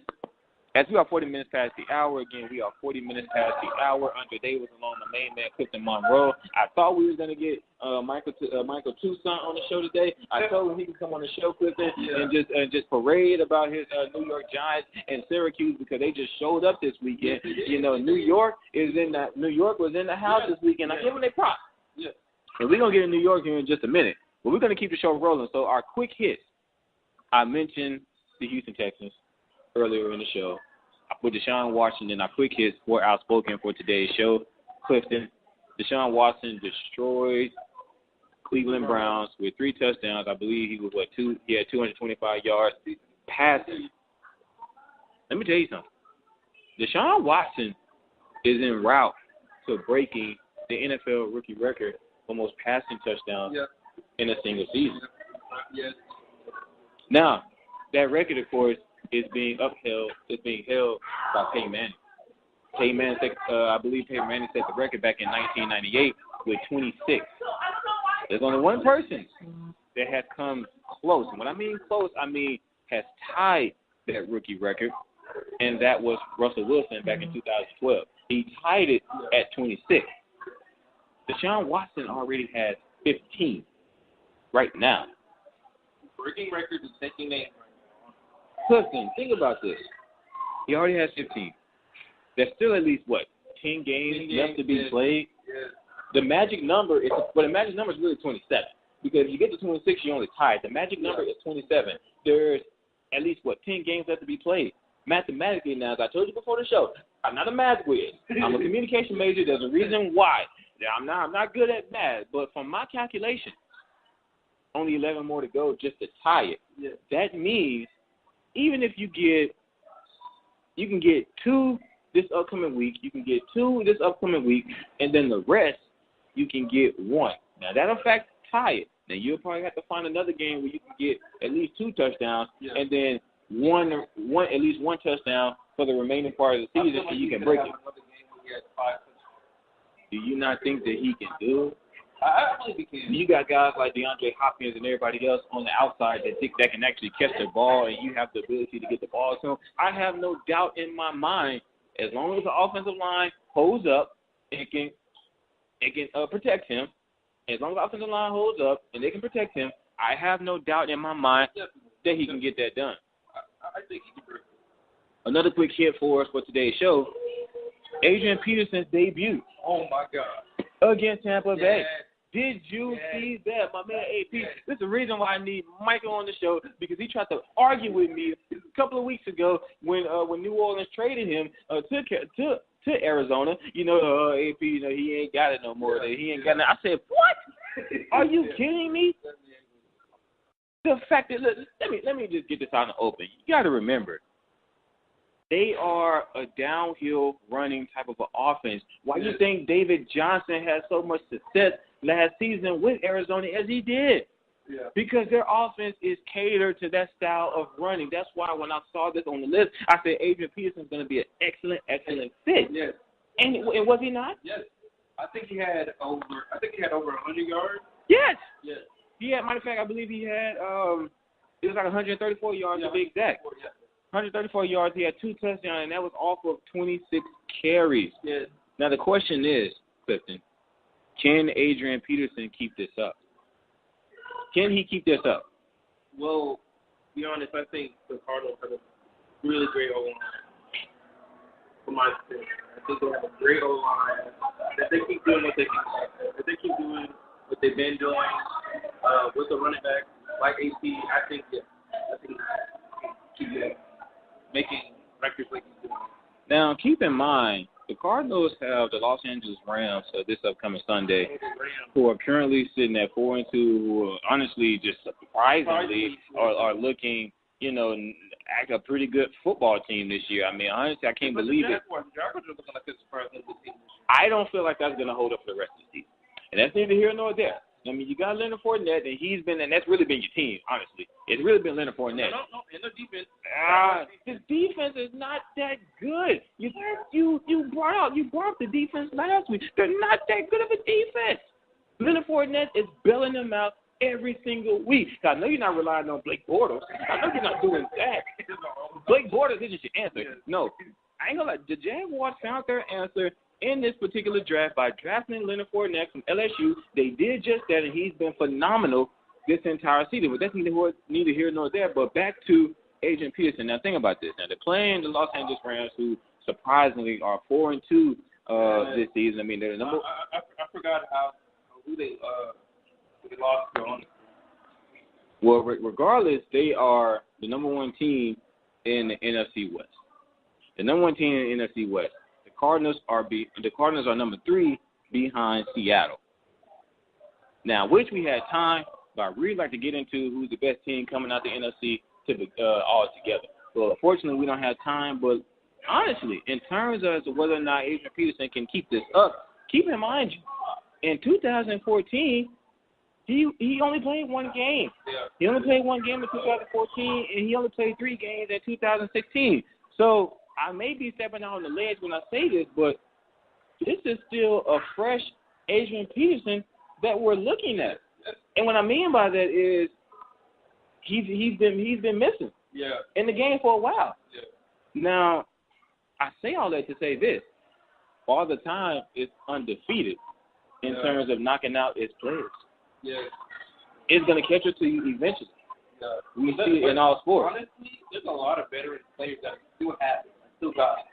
As we are 40 minutes past the hour, again, we are 40 minutes past the hour. Andre Davis along the main man, Clifton Monroe. I thought we were going to get Michael Toussaint on the show today. I told him he could come on the show, Clifton, and just parade about his New York Giants and Syracuse, because they just showed up this weekend. New York was in the house this weekend. I give them their props. Yeah. And we're going to get in New York here in just a minute. But we're going to keep the show rolling. So our quick hits, I mentioned the Houston Texans earlier in the show. I put Deshaun Watson in our quick hits for Outspoken for today's show. Clifton, Deshaun Watson destroyed Cleveland Browns with 3 touchdowns. I believe he was, he had 225 yards passing. Let me tell you something. Deshaun Watson is en route to breaking the NFL rookie record for most passing touchdowns in a single season. Yes. Now, that record, of course, is being held by Peyton Manning. I believe Peyton Manning set the record back in 1998 with 26. There's only one person that has come close. And when I mean close, I mean has tied that rookie record, and that was Russell Wilson back in 2012. He tied it at 26. Deshaun Watson already has 15 right now. Breaking records is taking names. Clifton, think about this. He already has 15. There's still at least, 10 games left to be played? Yes. The magic number is really 27. Because if you get to 26, you only tied. The magic number is 27. There's at least, 10 games left to be played. Mathematically now, as I told you before the show, I'm not a math whiz. I'm a communication major. There's a reason why. I'm not good at math. But from my calculation, only 11 more to go just to tie it. Yes. That means even if you can get 2 this upcoming week, you can get 2 this upcoming week, and then the rest you can get 1. Now that'll fact tie it. Now you'll probably have to find another game where you can get at least 2 touchdowns, and then at least one touchdown for the remaining part of the season, so you can break it. Do you not think that he can do it? I believe he can. You got guys like DeAndre Hopkins and everybody else on the outside that can actually catch the ball, and you have the ability to get the ball to them. I have no doubt in my mind, as long as the offensive line holds up, it can protect him. As long as the offensive line holds up and they can protect him, I have no doubt in my mind that he can get that done. I think he can. Another quick hit for us for today's show, Adrian Peterson's debut. Oh, my God. Against Tampa Bay. Did you see that? My man AP, this is the reason why I need Michael on the show, because he tried to argue with me a couple of weeks ago when New Orleans traded him to Arizona. AP, he ain't got it no more. He ain't got it. I said, what? Are you kidding me? The fact that, let me just get this out in the open. You got to remember, they are a downhill running type of an offense. Why do you think David Johnson had so much success last season with Arizona as he did? Yeah. Because their offense is catered to that style of running. That's why when I saw this on the list, I said Adrian Peterson is going to be an excellent fit. Yes. And was he not? Yes. I think he had over 100 yards. Yes. Yes. He had, matter of fact, I believe he had it was like 134 yards to be exact. 134 yards. He had 2 touchdowns, and that was off of 26 carries. Yes. Now the question is, Clifton, can Adrian Peterson keep this up? Can he keep this up? Well, to be honest, I think the Cardinals have a really great O-line. From my experience, I think they have a great O-line. If they keep doing what they keep doing what they've been doing with the running back like AP, I think he can keep making records like he's doing. Now, keep in mind, the Cardinals have the Los Angeles Rams this upcoming Sunday, who are currently sitting at 4-2, who are honestly just surprisingly are looking, act a pretty good football team this year. I mean, honestly, I can't believe it. I don't feel like that's going to hold up for the rest of the season. And that's neither here nor there. I mean, you got Leonard Fournette, and that's really been your team, honestly. It's really been Leonard Fournette. No, in the defense. The defense is not that good. You brought up the defense last week. They're not that good of a defense. Leonard Fournette is bailing them out every single week. I know you're not relying on Blake Bortles. I know you're not doing that. Blake Bortles isn't your answer. No. I ain't gonna lie. The Jaguars found their answer in this particular draft by drafting Leonard Fournette from LSU. They did just that, and he's been phenomenal this entire season. But that's neither here nor there. But back to Adrian Peterson. Now, think about this. Now, they're playing the Los Angeles Rams, who surprisingly are 4-2 this season. I mean, they're the number. I forgot who they lost to. Well, regardless, they are the number one team in the NFC West. The number one team in the NFC West. The Cardinals are number 3 behind Seattle. Now, wish we had time, but I really like to get into who's the best team coming out the NFC all together. Well, unfortunately, we don't have time, but honestly, in terms of whether or not Adrian Peterson can keep this up, keep in mind, in 2014, he only played one game. Yeah. He only played one game in 2014, and he only played 3 games in 2016. So I may be stepping out on the ledge when I say this, but this is still a fresh Adrian Peterson that we're looking at. And what I mean by that is he's been missing in the game for a while. Yeah. Now, I say all that to say this. Father Time is undefeated in terms of knocking out his players. Yeah. It's going to catch up to you eventually. Yeah. We see it in all sports. Honestly, there's a lot of veteran players that still have it. Still got it.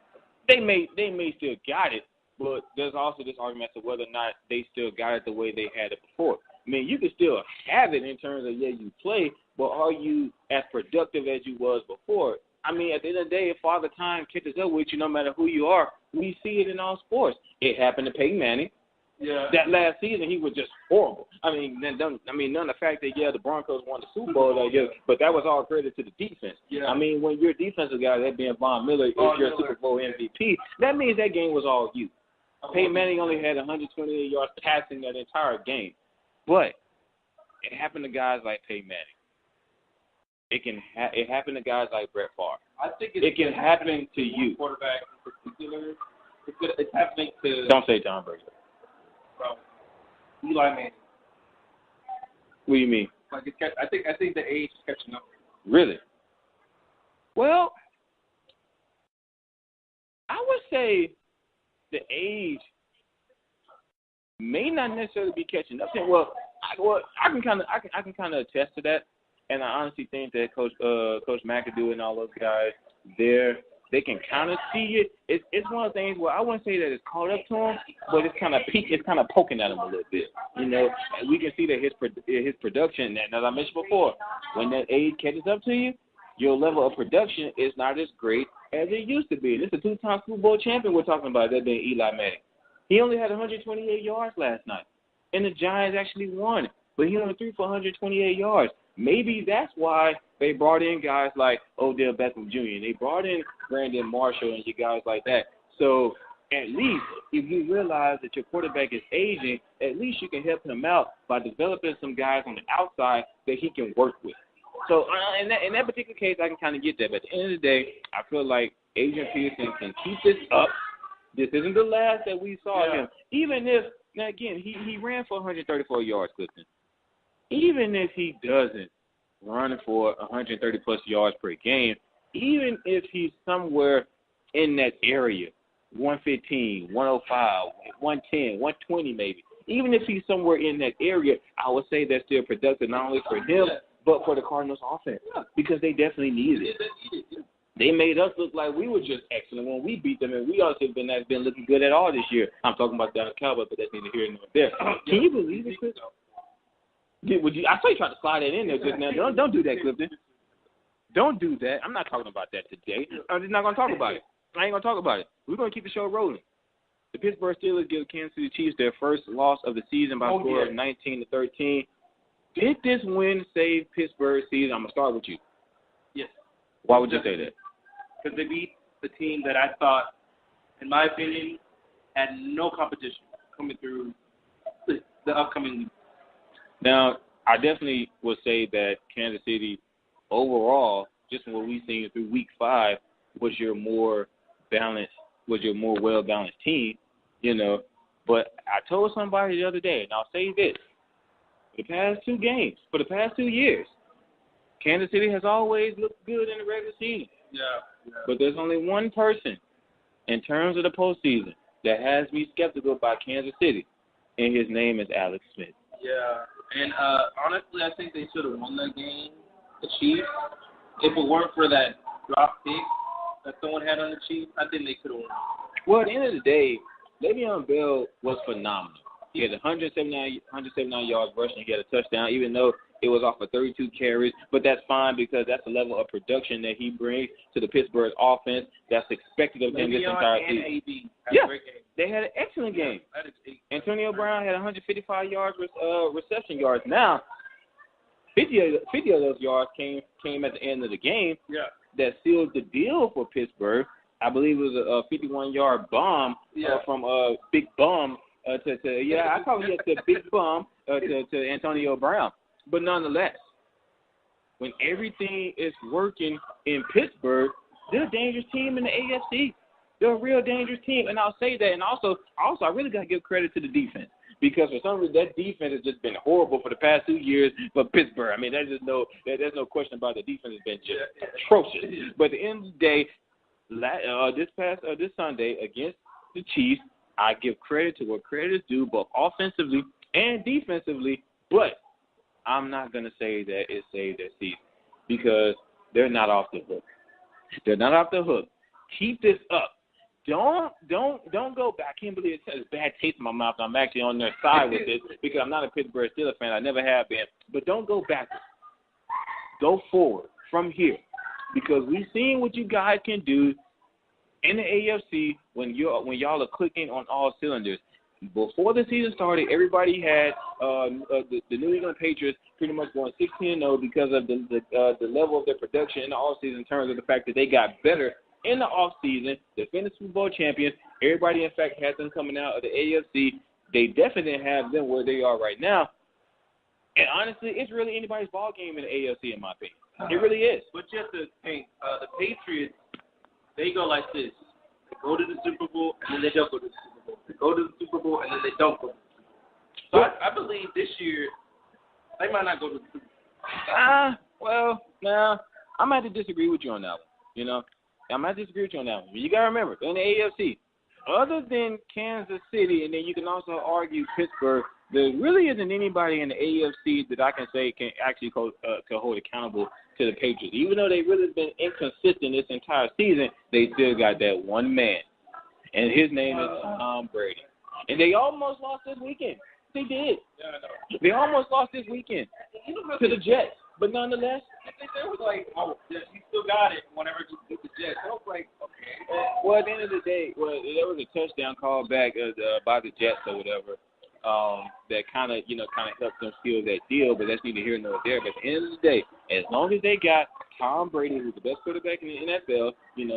They may still got it, but there's also this argument as to whether or not they still got it the way they had it before. I mean, you can still have it in terms of, you play, but are you as productive as you was before? I mean, at the end of the day, if Father Time catches up with you, no matter who you are, we see it in all sports. It happened to Peyton Manning. Yeah. That last season, he was just horrible. I mean, none of the fact that, the Broncos won the Super Bowl, but that was all credit to the defense. Yeah. I mean, when your defensive guy, that being Von Miller, is your Super Bowl MVP, that means that game was all you. Peyton Manning only had 128 yards passing that entire game. But it happened to guys like Peyton Manning. It happened to guys like Brett Favre. I think it can happen to you. Quarterback in particular. It's happening to. Don't say Tom Brady. Eli Manning. What do you mean? Like I think the age is catching up. Really? Well, I would say the age may not necessarily be catching up. Well, I can kind of attest to that, and I honestly think that Coach McAdoo and all those guys, they can kind of see it. It's one of the things where I wouldn't say that it's caught up to him, but it's kind of poking at him a little bit. And we can see that his production, and as I mentioned before, when that age catches up to you, your level of production is not as great as it used to be. This is a 2-time Super Bowl champion we're talking about, that being Eli Manning. He only had 128 yards last night, and the Giants actually won, but he only threw for 128 yards. Maybe that's why they brought in guys like Odell Beckham Jr. They brought in Brandon Marshall and you guys like that. So at least if you realize that your quarterback is aging, at least you can help him out by developing some guys on the outside that he can work with. So in that particular case, I can kind of get that. But at the end of the day, I feel like Adrian Peterson can keep this up. This isn't the last that we saw him. Even if, now again, he ran for 134 yards, Clifton. Even if he doesn't run for 130-plus yards per game, even if he's somewhere in that area, 115, 105, 110, 120 maybe, even if he's somewhere in that area, I would say that's still productive not only for him, but for the Cardinals offense, because they definitely needed it. They made us look like we were just excellent when we beat them, and we also have been looking good at all this year. I'm talking about Dallas Cowboys, but that's neither here nor there. Can you believe it, Chris? I saw you trying to slide that in there just now. Don't do that, Clifton. Don't do that. I'm not talking about that today. I'm just not going to talk about it. I ain't going to talk about it. We're going to keep the show rolling. The Pittsburgh Steelers give Kansas City Chiefs their first loss of the season by a score of 19-13. Did this win save Pittsburgh's season? I'm going to start with you. Yes. Why would you say that? Because they beat the team that I thought, in my opinion, had no competition coming through the upcoming week. Now, I definitely would say that Kansas City, overall, just from what we've seen through Week 5, was your more well-balanced team, you know. But I told somebody the other day, and I'll say this, for the past 2 years, Kansas City has always looked good in the regular season. Yeah. But there's only one person in terms of the postseason that has me skeptical about Kansas City, and his name is Alex Smith. Yeah, and honestly, I think they should have won that game, the Chiefs. If it weren't for that drop pick that someone had on the Chiefs, I think they could have won. Well, at the end of the day, Le'Veon Bell was phenomenal. He had 179 yards rushing. He had a touchdown, even though it was off of 32 carries. But that's fine because that's the level of production that he brings to the Pittsburgh offense that's expected of him this entire season. They had an excellent game. Antonio Brown had 155 yards reception yards. Now, 50 of those yards came at the end of the game. Yeah. That sealed the deal for Pittsburgh. I believe it was a 51-yard bomb from Big Bum I probably get the Big Bum to Antonio Brown. But nonetheless, when everything is working in Pittsburgh, they're a dangerous team in the AFC. They're a real dangerous team, and I'll say that. And also, I really got to give credit to the defense because for some reason that defense has just been horrible for the past 2 years for Pittsburgh. I mean, there's no question about it. The defense has been just atrocious. But at the end of the day, this Sunday against the Chiefs, I give credit to what credit is due, both offensively and defensively. But I'm not going to say that it saved their season because they're not off the hook. They're not off the hook. Keep this up. Don't go back. I can't believe it's bad taste in my mouth. I'm actually on their side with this because I'm not a Pittsburgh Steelers fan. I never have been. But don't go backwards. Go forward from here because we've seen what you guys can do in the AFC when y'all are clicking on all cylinders. Before the season started, everybody had the New England Patriots pretty much going 16-0 because of the level of their production in the offseason in terms of the fact that they got better in the offseason, defending Super Bowl champions. Everybody, in fact, has them coming out of the AFC. They definitely have them where they are right now. And honestly, it's really anybody's ball game in the AFC, in my opinion. It really is. But you have to think, the Patriots, they go like this. They go to the Super Bowl, and then they don't go to the Super Bowl. They go to the Super Bowl, and then they don't go to the Super Bowl. So I believe this year, they might not go to the Super Bowl. Well, I'm going to have to disagree with you on that one, you know. I'm going to disagree with you on that one. You got to remember, in the AFC, other than Kansas City, and then you can also argue Pittsburgh, there really isn't anybody in the AFC that I can say can actually hold accountable to the Patriots. Even though they've really been inconsistent this entire season, they still got that one man, and his name is Tom Brady. And they almost lost this weekend. They did. Yeah, I know. They almost lost this weekend to the Jets. But nonetheless, they was like, oh, you still got it whenever you get the Jets. I was like, okay. Well, at the end of the day, there was a touchdown call back by the Jets or whatever that kind of helped them seal that deal, but that's neither here nor there. But at the end of the day, as long as they got Tom Brady, who's the best quarterback in the NFL,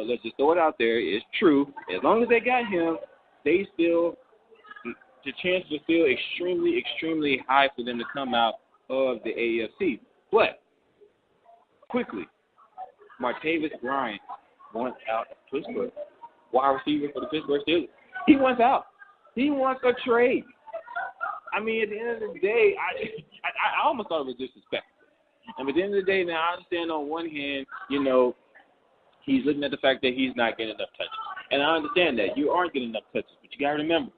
let's just throw it out there. It's true. As long as they got him, the chances are still extremely, extremely high for them to come out of the AFC. But, quickly, Martavis Bryant wants out of Pittsburgh. Wide receiver for the Pittsburgh Steelers. He wants out. He wants a trade. I mean, at the end of the day, I almost thought it was disrespectful. And at the end of the day, now I understand on one hand, he's looking at the fact that he's not getting enough touches. And I understand that. You aren't getting enough touches. But you got to remember,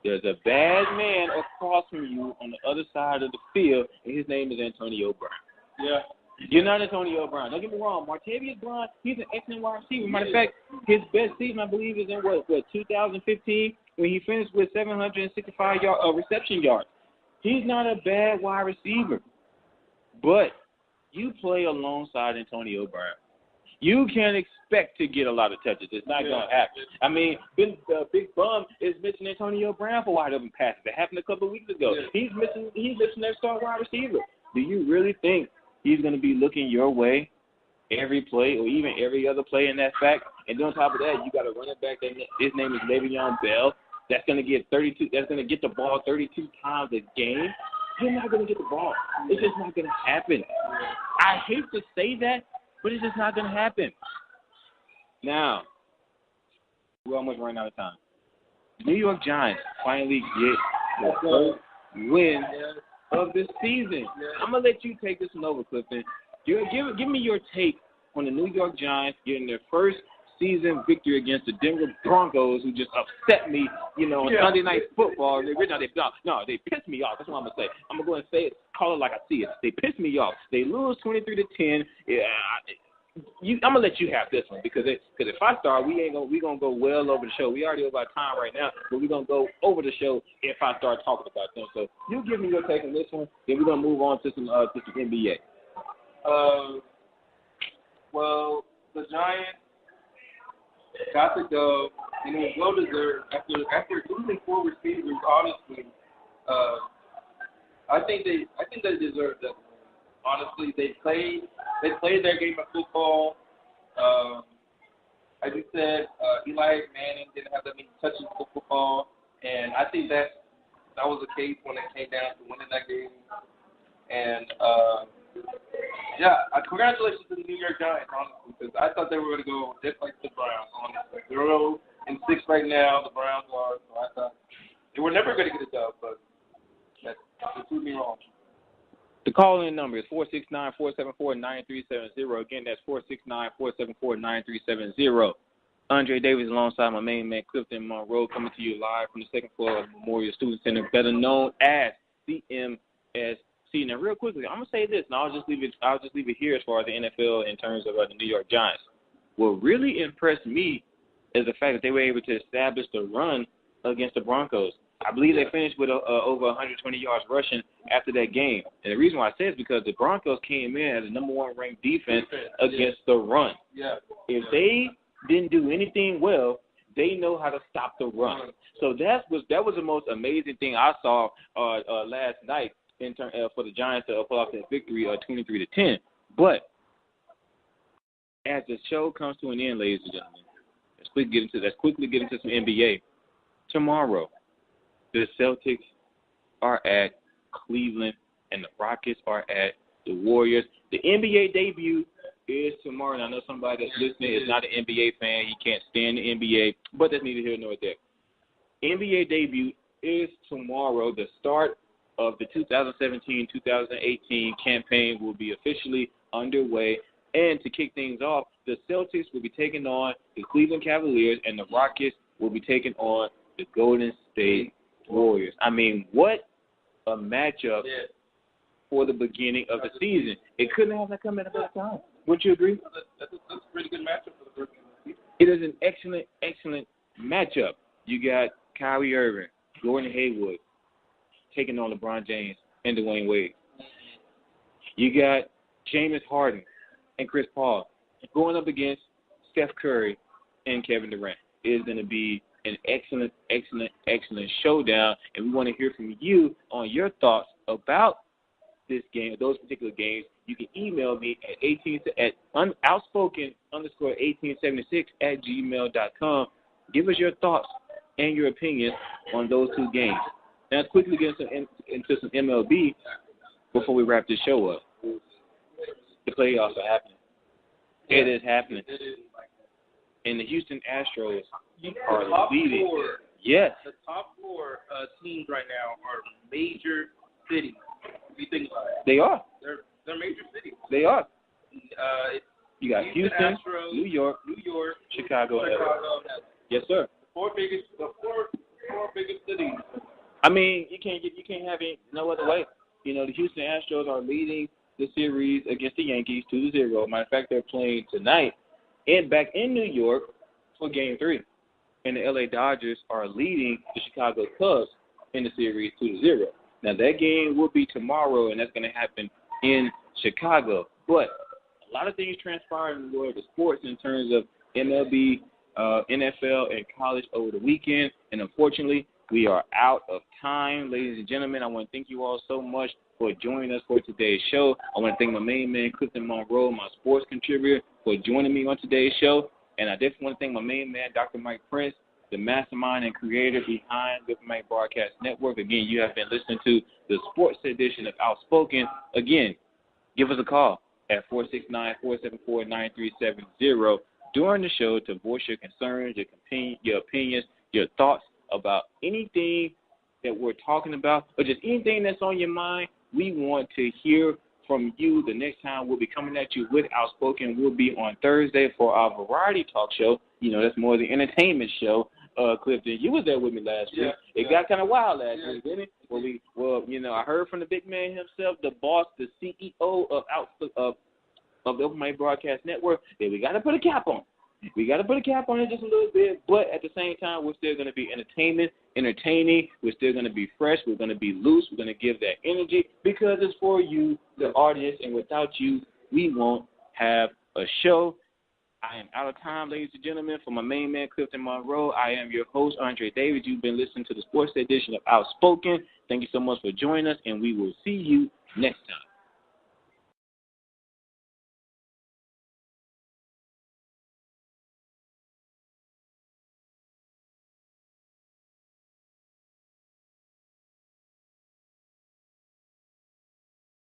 there's a bad man across from you on the other side of the field, and his name is Antonio Brown. Yeah. You're not Antonio Brown. Don't get me wrong. Martavis Bryant, he's an excellent wide receiver. Matter of fact, his best season, I believe, is in, 2015, when he finished with 765 reception yards. He's not a bad wide receiver. But you play alongside Antonio Brown. You can't expect to get a lot of touches. It's not going to happen. I mean, Big Bum is missing Antonio Brown for wide open passes. That happened a couple of weeks ago. He's missing their star wide receiver. Do you really think he's going to be looking your way every play or even every other play in that fact? And then on top of that, you got a running back. His name is Le'Veon Bell. That's going to get 32. That's going to get the ball 32 times a game. You're not going to get the ball. It's just not going to happen. I hate to say that, but it's just not going to happen. Now, we're almost running out of time. New York Giants finally get the first win of the season. I'm going to let you take this one over, Clifton. Give me your take on the New York Giants getting their first season victory against the Denver Broncos, who just upset me, on Sunday Night Football. They pissed me off. That's what I'm going to say. I'm going to go and say it, call it like I see it. They pissed me off. They lose 23-10. I'm going to let you have this one because if I start, we're going to go well over the show. We already over our time right now, but we're going to go over the show if I start talking about them. So you give me your take on this one, then we're going to move on to some NBA. Well, the Giants got to go, and it was well deserved after losing 4 receivers. Honestly, I think they deserved that. Honestly, they played their game of football. As you said, Eli Manning didn't have that many touches with football, and I think that was the case when it came down to winning that game. And congratulations to the New York Giants, honestly, because I thought they were going to go just like the Browns. Honestly, they're 0-6 right now. The Browns are, so I thought they were never going to get a dub, but they proved me wrong. The call-in number is 469-474-9370. Again, that's 469-474-9370. Andre Davis alongside my main man, Clifton Monroe, coming to you live from the second floor of Memorial Student Center, better known as CMSC. Now, real quickly, I'm going to say this, and I'll just leave it here as far as the NFL in terms of the New York Giants. What really impressed me is the fact that they were able to establish the run against the Broncos. I believe they finished with over 120 yards rushing after that game. And the reason why I say it is because the Broncos came in as the number 1 ranked defense against the run. Yeah. If they didn't do anything well, they know how to stop the run. So that was the most amazing thing I saw last night for the Giants to pull off that victory 23-10. But as the show comes to an end, ladies and gentlemen, let's quickly get into some NBA. Tomorrow, the Celtics are at Cleveland, and the Rockets are at the Warriors. The NBA debut is tomorrow, and I know somebody that's listening is not an NBA fan. He can't stand the NBA, but that's neither here nor there. NBA debut is tomorrow. The start of the 2017-2018 campaign will be officially underway. And to kick things off, the Celtics will be taking on the Cleveland Cavaliers, and the Rockets will be taking on the Golden State Warriors. I mean, what a matchup for the beginning of the season. It couldn't have come at a better time. Wouldn't you agree? That's a pretty good matchup for the first game of the season. It is an excellent matchup. You got Kyrie Irving, Gordon Hayward taking on LeBron James and Dwayne Wade. You got James Harden and Chris Paul going up against Steph Curry and Kevin Durant. It is going to be an excellent showdown, and we want to hear from you on your thoughts about this game, those particular games. You can email me at outspoken_1876 @gmail.com. Give us your thoughts and your opinions on those two games. Now, let's quickly get into some MLB before we wrap this show up. The playoffs are happening. It is happening. And the Houston Astros are leading. Yes. The top 4 teams right now are major cities. If you think about it, they are. They're major cities. They are. You got Houston, Astros, New York, Chicago. Yes, sir. The four biggest cities. I mean, you can't have it no other way. The Houston Astros are leading the series against the Yankees 2-0. Matter of fact, they're playing tonight back in New York for Game 3. And the LA Dodgers are leading the Chicago Cubs in the series 2-0. Now, that game will be tomorrow, and that's going to happen in Chicago. But a a lot of things transpired in the world of sports in terms of MLB, NFL, and college over the weekend. And unfortunately, we are out of time. Ladies and gentlemen, I want to thank you all so much for joining us for today's show. I want to thank my main man, Clifton Monroe, my sports contributor, for joining me on today's show. And I definitely want to thank my main man, Dr. Mike Prince, the mastermind and creator behind the Mike Broadcast Network. Again, you have been listening to the sports edition of Outspoken. Again, give us a call at 469-474-9370 during the show to voice your concerns, your opinions, your thoughts about anything that we're talking about, or just anything that's on your mind. We want to hear from you. The next time we'll be coming at you with Outspoken will be on Thursday for our variety talk show. You know, that's more the entertainment show. Clifton, you was there with me last week. It got kind of wild last week, didn't it? Well, you know, I heard from the big man himself, the boss, the CEO of the Open Mic Broadcast Network, that we got to put a cap on. We got to put a cap on it just a little bit, but at the same time, we're still going to be entertaining. We're still going to be fresh. We're going to be loose. We're going to give that energy because it's for you, the audience, and without you, we won't have a show. I am out of time, ladies and gentlemen. For my main man, Clifton Monroe, I am your host, Andre David. You've been listening to the sports edition of Outspoken. Thank you so much for joining us, and we will see you next time.